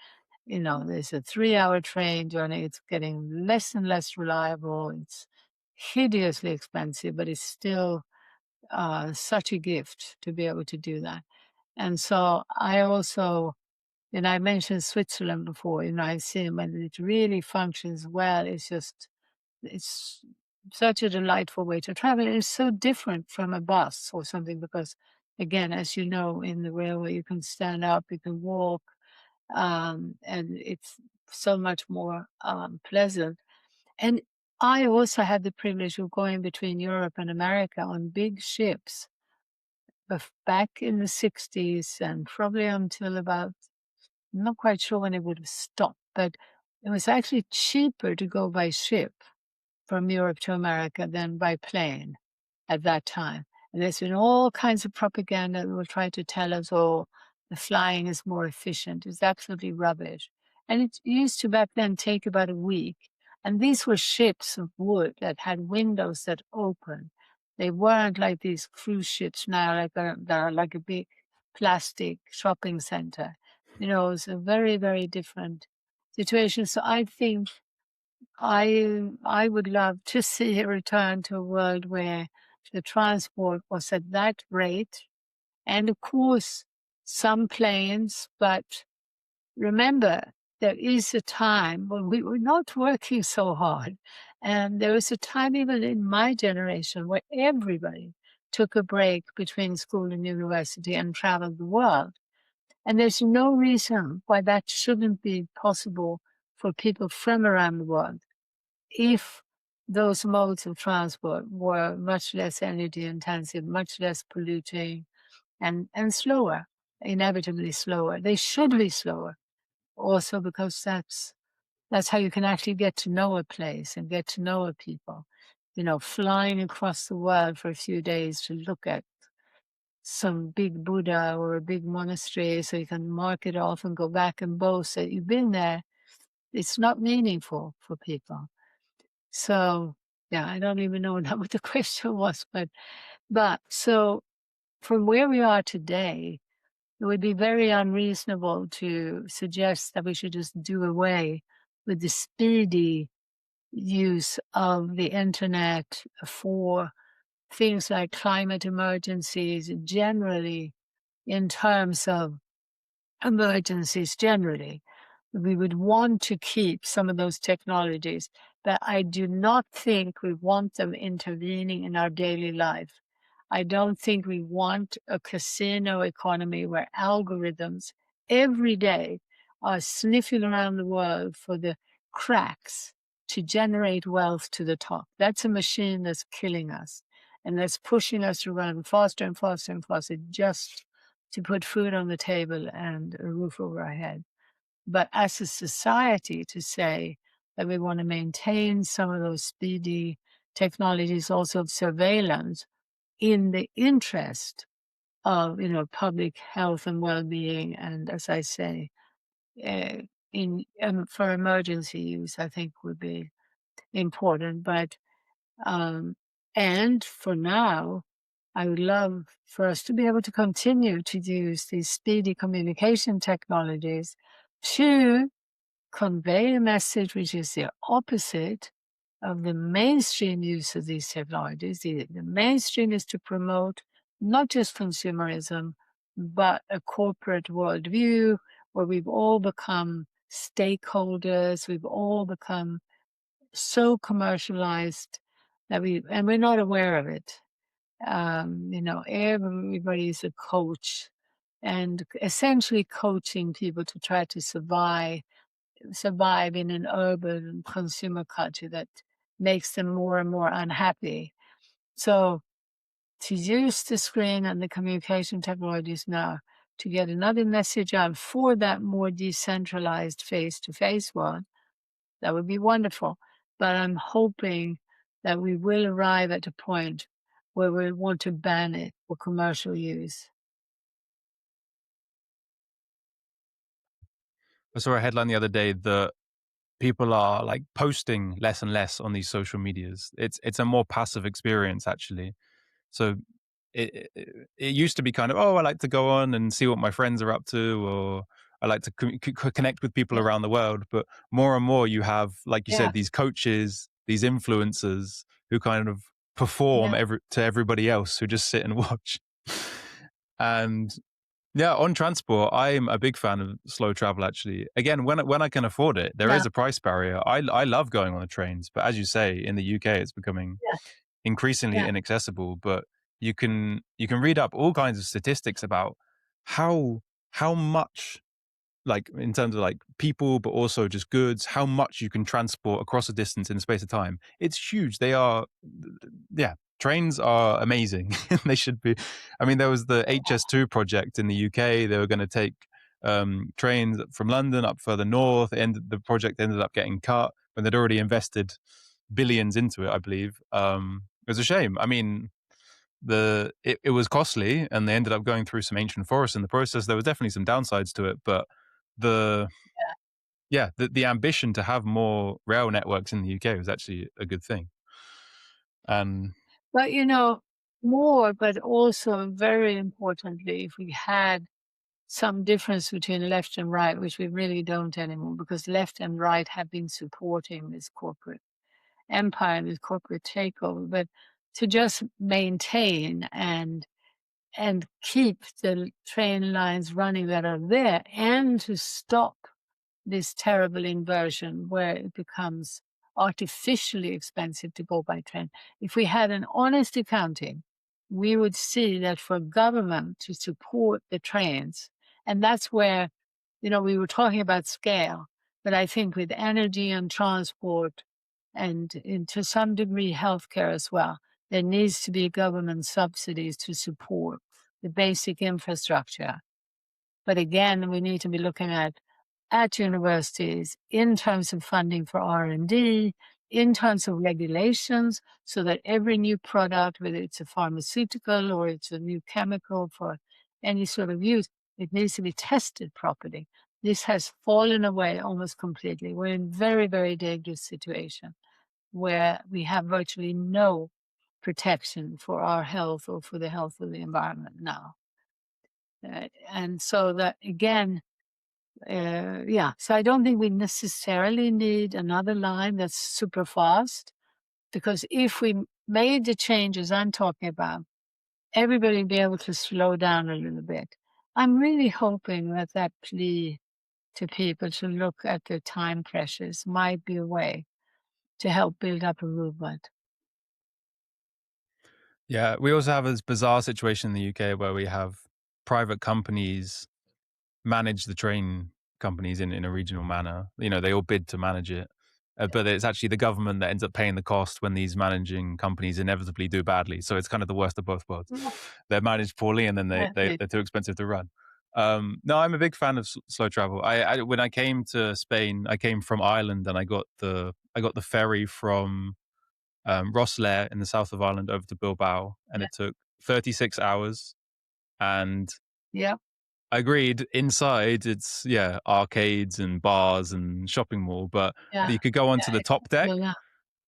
[SPEAKER 2] There's a 3-hour train journey. It's getting less and less reliable. It's hideously expensive, but it's still such a gift to be able to do that. And so I also, I mentioned Switzerland before, I've seen when it really functions well, it's such a delightful way to travel. It's so different from a bus or something because, again, as you know, in the railway, you can stand up, you can walk, and it's so much more pleasant. And I also had the privilege of going between Europe and America on big ships back in the 60s and probably until about, I'm not quite sure when it would have stopped, but it was actually cheaper to go by ship from Europe to America than by plane at that time. And there's been all kinds of propaganda that will try to tell us, oh, the flying is more efficient. It's absolutely rubbish. And it used to back then take about a week. And these were ships of wood that had windows that opened. They weren't like these cruise ships now, that are like a big plastic shopping center. It's a very, very different situation. So I think I would love to see a return to a world where the transport was at that rate. And of course, some planes, but remember, there is a time when we were not working so hard. And there was a time even in my generation where everybody took a break between school and university and traveled the world. And there's no reason why that shouldn't be possible for people from around the world if those modes of transport were much less energy intensive, much less polluting, and slower, inevitably slower. They should be slower also because that's how you can actually get to know a place and get to know a people. You know, flying across the world for a few days to look at some big Buddha or a big monastery so you can mark it off and go back and boast that you've been there. It's not meaningful for people. So, yeah, I don't even know what the question was, but so from where we are today, it would be very unreasonable to suggest that we should just do away with the speedy use of the internet for things like climate emergencies, generally, in terms of emergencies generally. We would want to keep some of those technologies, but I do not think we want them intervening in our daily life. I don't think we want a casino economy where algorithms every day are sniffing around the world for the cracks to generate wealth to the top. That's a machine that's killing us and that's pushing us to run faster and faster and faster just to put food on the table and a roof over our head. But as a society, to say that we want to maintain some of those speedy technologies also of surveillance in the interest of, you know, public health and well-being, and as I say, for emergency use, I think would be important. But and for now, I would love for us to be able to continue to use these speedy communication technologies to convey a message which is the opposite of the mainstream use of these technologies. The mainstream is to promote not just consumerism, but a corporate worldview where we've all become stakeholders, we've all become so commercialized that we're not aware of it. You know, everybody's a coach and essentially coaching people to try to survive in an urban consumer culture that makes them more and more unhappy. So to use the screen and the communication technologies now to get another message out for that more decentralized face-to-face world, that would be wonderful. But I'm hoping that we will arrive at a point where we want to ban it for commercial use.
[SPEAKER 1] I saw a headline the other day that people are like posting less and less on these social medias. It's a more passive experience actually. So it used to be kind of, oh, I like to go on and see what my friends are up to, or I like to connect with people
[SPEAKER 2] Yeah,
[SPEAKER 1] around the world. But more and more you have, like you
[SPEAKER 2] yeah,
[SPEAKER 1] said, these coaches, these influencers who kind of perform
[SPEAKER 2] yeah,
[SPEAKER 1] to everybody else who just sit and watch. And yeah, on transport, I'm a big fan of slow travel. Actually, again, when I can afford it, there
[SPEAKER 2] yeah,
[SPEAKER 1] is a price barrier. I love going on the trains, but as you say, in the UK, it's becoming
[SPEAKER 2] yeah,
[SPEAKER 1] increasingly
[SPEAKER 2] yeah.
[SPEAKER 1] inaccessible. But you can read up all kinds of statistics about how much, like in terms of like people, but also just goods, how much you can transport across a distance in a space of time. It's huge. They are, yeah, trains are amazing. They should be. I mean, there was the HS2 project in the UK. They were going to take trains from London up further north, and the project ended up getting cut when they'd already invested billions into it, I believe. It was a shame. I mean, it was costly, and they ended up going through some ancient forests in the process. There was definitely some downsides to it, but the the ambition to have more rail networks in the UK was actually a good thing. And
[SPEAKER 2] But, you know, more, but also very importantly, if we had some difference between left and right, which we really don't anymore, because left and right have been supporting this corporate empire, this corporate takeover, but to just maintain and keep the train lines running that are there and to stop this terrible inversion where it becomes artificially expensive to go by train. If we had an honest accounting we would see that for government to support the trains, and that's where, we were talking about scale, but I think with energy and transport and to some degree healthcare as well, there needs to be government subsidies to support the basic infrastructure. But again, we need to be looking at universities in terms of funding for R&D, in terms of regulations, so that every new product, whether it's a pharmaceutical or it's a new chemical for any sort of use, it needs to be tested properly. This has fallen away almost completely. We're in very, very dangerous situation where we have virtually no protection for our health or for the health of the environment now. And so that, again, so I don't think we necessarily need another line that's super fast, because if we made the changes I'm talking about, everybody would be able to slow down a little bit. I'm really hoping that that plea to people to look at their time pressures might be a way to help build up a movement.
[SPEAKER 1] Yeah, we also have this bizarre situation in the UK where we have private companies manage the train companies in a regional manner. They all bid to manage it. But it's actually the government that ends up paying the cost when these managing companies inevitably do badly. So it's kind of the worst of both worlds.
[SPEAKER 2] Yeah,
[SPEAKER 1] They're managed poorly, and then
[SPEAKER 2] that's
[SPEAKER 1] they're
[SPEAKER 2] it.
[SPEAKER 1] too expensive to run. No, I'm a big fan of slow travel. When I came to Spain, I came from Ireland, and I got the ferry from Rosslare in the south of Ireland over to Bilbao, and
[SPEAKER 2] Yeah,
[SPEAKER 1] it took 36 hours. And
[SPEAKER 2] yeah,
[SPEAKER 1] I agreed. Inside, it's arcades and bars and shopping mall, but
[SPEAKER 2] yeah,
[SPEAKER 1] you could go onto
[SPEAKER 2] yeah,
[SPEAKER 1] the top deck.
[SPEAKER 2] yeah,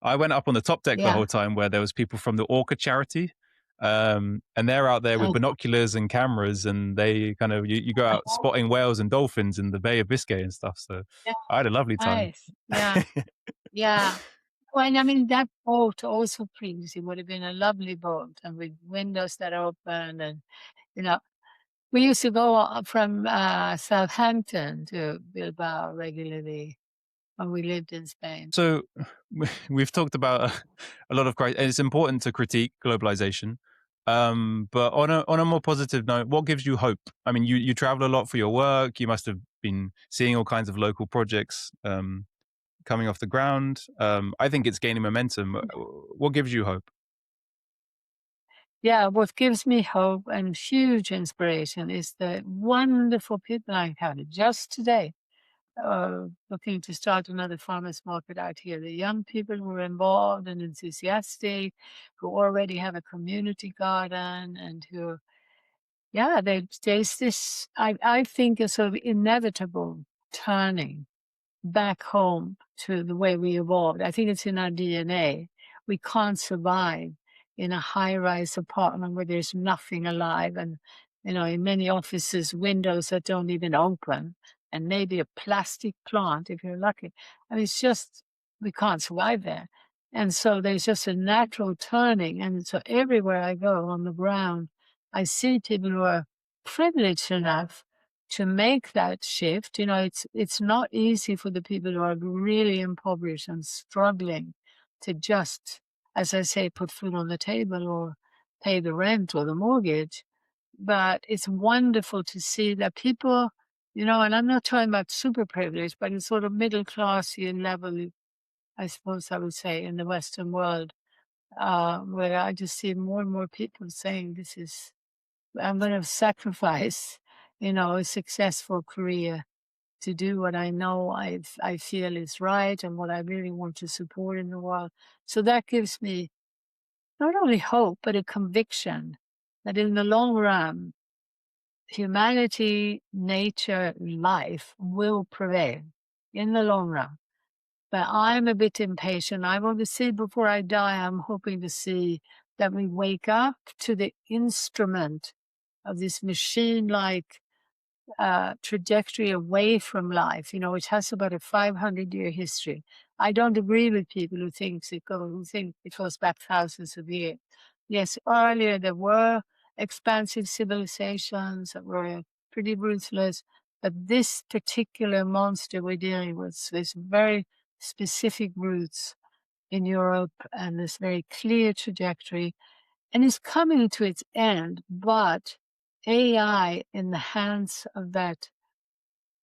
[SPEAKER 1] I went up on the top deck the
[SPEAKER 2] yeah.
[SPEAKER 1] whole time, where there was people from the Orca charity, and they're out there with
[SPEAKER 2] Oh,
[SPEAKER 1] binoculars and cameras, and they kind of you go out
[SPEAKER 2] oh,
[SPEAKER 1] spotting whales and dolphins in the Bay of Biscay and stuff. So
[SPEAKER 2] yeah,
[SPEAKER 1] I had a lovely time.
[SPEAKER 2] nice. Yeah, yeah. Well, and I mean, that boat also previously would have been a lovely boat and with windows that open. And, you know, we used to go from Southampton to Bilbao regularly when we lived in Spain.
[SPEAKER 1] So we've talked about a lot of and it's important to critique globalization. But on a more positive note, what gives you hope? I mean, you travel a lot for your work. You must have been seeing all kinds of local projects coming off the ground. I think it's gaining momentum. What gives you hope?
[SPEAKER 2] Yeah, what gives me hope and huge inspiration is the wonderful people I encountered just today. Looking to start another farmers market out here. The young people who are involved and enthusiastic, who already have a community garden, and who, there's this, I think, a sort of inevitable turning back home to the way we evolved. I think it's in our DNA. We can't survive in a high-rise apartment where there's nothing alive, and in many offices, windows that don't even open, and maybe a plastic plant if you're lucky. I mean, it's just we can't survive there. And so there's just a natural turning. And so everywhere I go on the ground, I see people who are privileged enough to make that shift. It's not easy for the people who are really impoverished and struggling to just, as I say, put food on the table or pay the rent or the mortgage. But it's wonderful to see that people, and I'm not talking about super privileged, but it's sort of middle class level, I suppose I would say, in the Western world, where I just see more and more people saying, I'm going to sacrifice, a successful career to do what I know I feel is right and what I really want to support in the world. So that gives me not only hope, but a conviction that in the long run, humanity, nature, life will prevail in the long run. But I'm a bit impatient. I want to see before I die, I'm hoping to see that we wake up to the instrument of this machine-like trajectory away from life, which has about a 500-year history. I don't agree with people who think it goes back thousands of years. Yes, earlier there were expansive civilizations that were pretty ruthless, but this particular monster we're dealing with, this very specific roots in Europe and this very clear trajectory. and it's coming to its end, but AI in the hands of that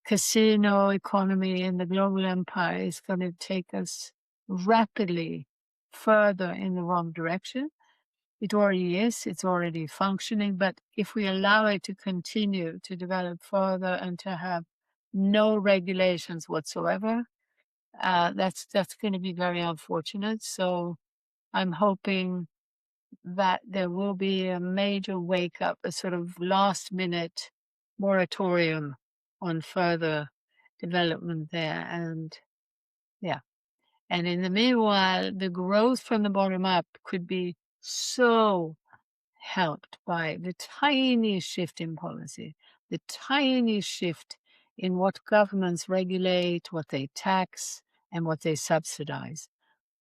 [SPEAKER 2] casino economy in the global empire is going to take us rapidly further in the wrong direction. It already is, it's already functioning, but if we allow it to continue to develop further and to have no regulations whatsoever, that's going to be very unfortunate. So I'm hoping that there will be a major wake up, a sort of last minute moratorium on further development there. And yeah. And in the meanwhile, the growth from the bottom up could be so helped by the tiny shift in policy, the tiny shift in what governments regulate, what they tax, and what they subsidize.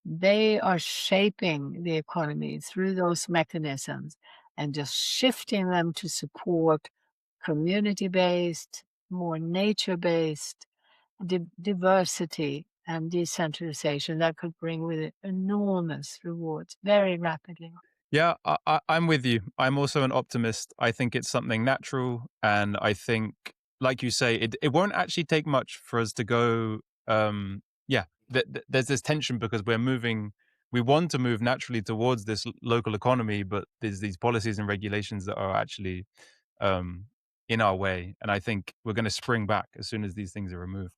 [SPEAKER 2] They are shaping the economy through those mechanisms and just shifting them to support community-based, more nature-based diversity and decentralization that could bring with it enormous rewards very rapidly.
[SPEAKER 1] Yeah, I'm with you. I'm also an optimist. I think it's something natural. And I think, like you say, it won't actually take much for us to go. Yeah, there's this tension because we want to move naturally towards this local economy, but there's these policies and regulations that are actually in our way. And I think we're going to spring back as soon as these things are removed.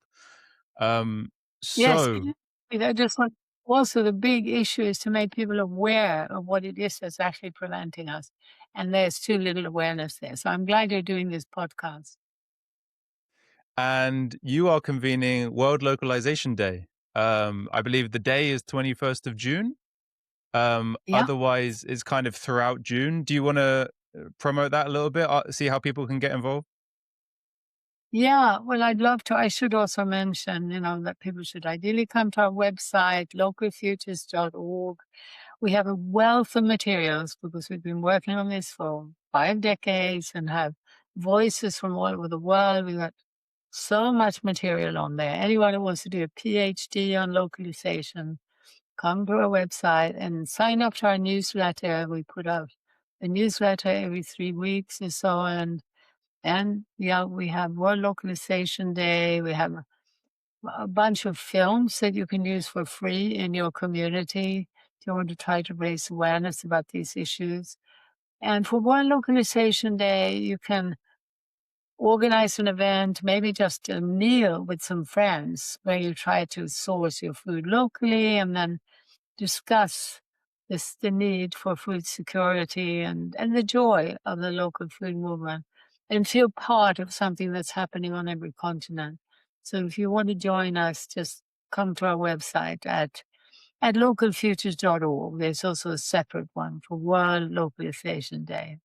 [SPEAKER 1] Um,
[SPEAKER 2] Yes,
[SPEAKER 1] so,
[SPEAKER 2] I just want also the big issue is to make people aware of what it is that's actually preventing us. And there's too little awareness there. So I'm glad you're doing this podcast.
[SPEAKER 1] and you are convening World Localization Day. I believe the day is 21st of June.
[SPEAKER 2] Yeah.
[SPEAKER 1] Otherwise, it's kind of throughout June. Do you want to promote that a little bit? See how people can get involved?
[SPEAKER 2] Yeah, well, I'd love to. I should also mention, that people should ideally come to our website, localfutures.org. We have a wealth of materials because we've been working on this for 5 decades and have voices from all over the world. We've got so much material on there. Anyone who wants to do a PhD on localization, come to our website and sign up to our newsletter. We put out a newsletter every 3 weeks or so, and yeah, we have World Localization Day. We have a bunch of films that you can use for free in your community if you want to try to raise awareness about these issues. And for World Localization Day, you can organize an event, maybe just a meal with some friends where you try to source your food locally and then discuss the need for food security and the joy of the local food movement and feel part of something that's happening on every continent. So if you want to join us, just come to our website at localfutures.org. There's also a separate one for World Localization Day.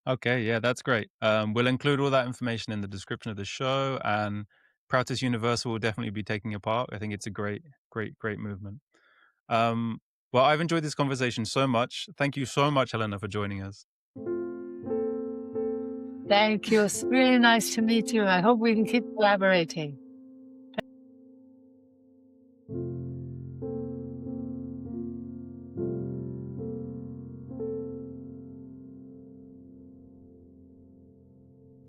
[SPEAKER 1] Okay, yeah, that's great. We'll include all that information in the description of the show, and Proutist Universal will definitely be taking a part. I think it's a great, great, great movement. Well, I've enjoyed this conversation so much. Thank you so much, Helena, for joining us.
[SPEAKER 2] Thank you. It's really nice to meet you. I hope we can keep collaborating.